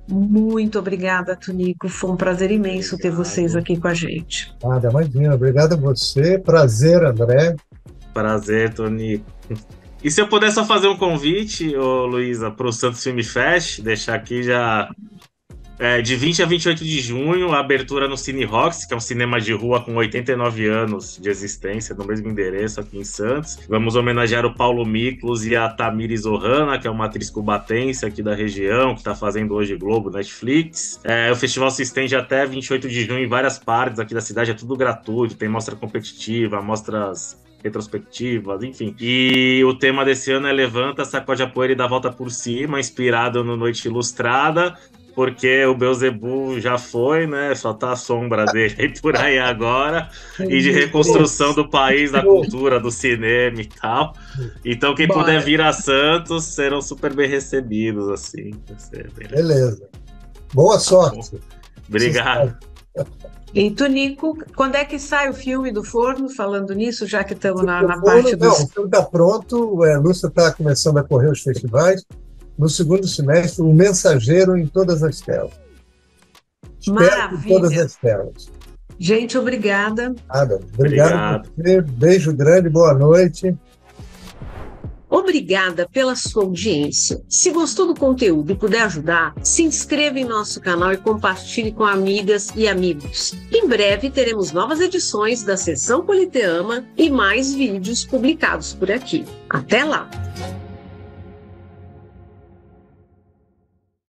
[SPEAKER 1] Muito obrigada, Tonico. Foi um prazer imenso ter vocês aqui com a gente.
[SPEAKER 2] Nada, imagina. Obrigado a você. Prazer, André.
[SPEAKER 3] Prazer, Tonico. E se eu puder só fazer um convite, Luísa, para o Santos Film Fest, deixar aqui já de 20 a 28 de junho, a abertura no Cine Rocks, que é um cinema de rua com 89 anos de existência, no mesmo endereço aqui em Santos. Vamos homenagear o Paulo Miklos e a Tamires Ohana, que é uma atriz cubatense aqui da região, que está fazendo hoje Globo, Netflix. O festival se estende até 28 de junho em várias partes aqui da cidade, é tudo gratuito, tem mostra competitiva, mostras retrospectivas, enfim. E o tema desse ano é Levanta, Sacode a Poeira e Dá a Volta por Cima, inspirado no Noite Ilustrada, porque o Beelzebub já foi, né? Só tá a sombra dele aí por aí agora, e de reconstrução do país, da cultura, do cinema e tal. Então, quem puder vir a Santos, serão super bem recebidos, assim.
[SPEAKER 2] Beleza. Boa sorte.
[SPEAKER 3] Obrigado.
[SPEAKER 1] E Tonico, quando é que sai o filme do forno? Falando nisso, já que estamos na parte dos...
[SPEAKER 2] Não, o filme está pronto, a Lúcia está começando a correr os festivais. No segundo semestre, O Mensageiro em todas as telas.
[SPEAKER 1] Maravilha.
[SPEAKER 2] Em todas as telas.
[SPEAKER 1] Gente, obrigada.
[SPEAKER 2] Nada. Obrigado. Você. Beijo grande, boa noite.
[SPEAKER 1] Obrigada pela sua audiência. Se gostou do conteúdo e puder ajudar, se inscreva em nosso canal e compartilhe com amigas e amigos. Em breve teremos novas edições da Sessão Politeama e mais vídeos publicados por aqui. Até lá!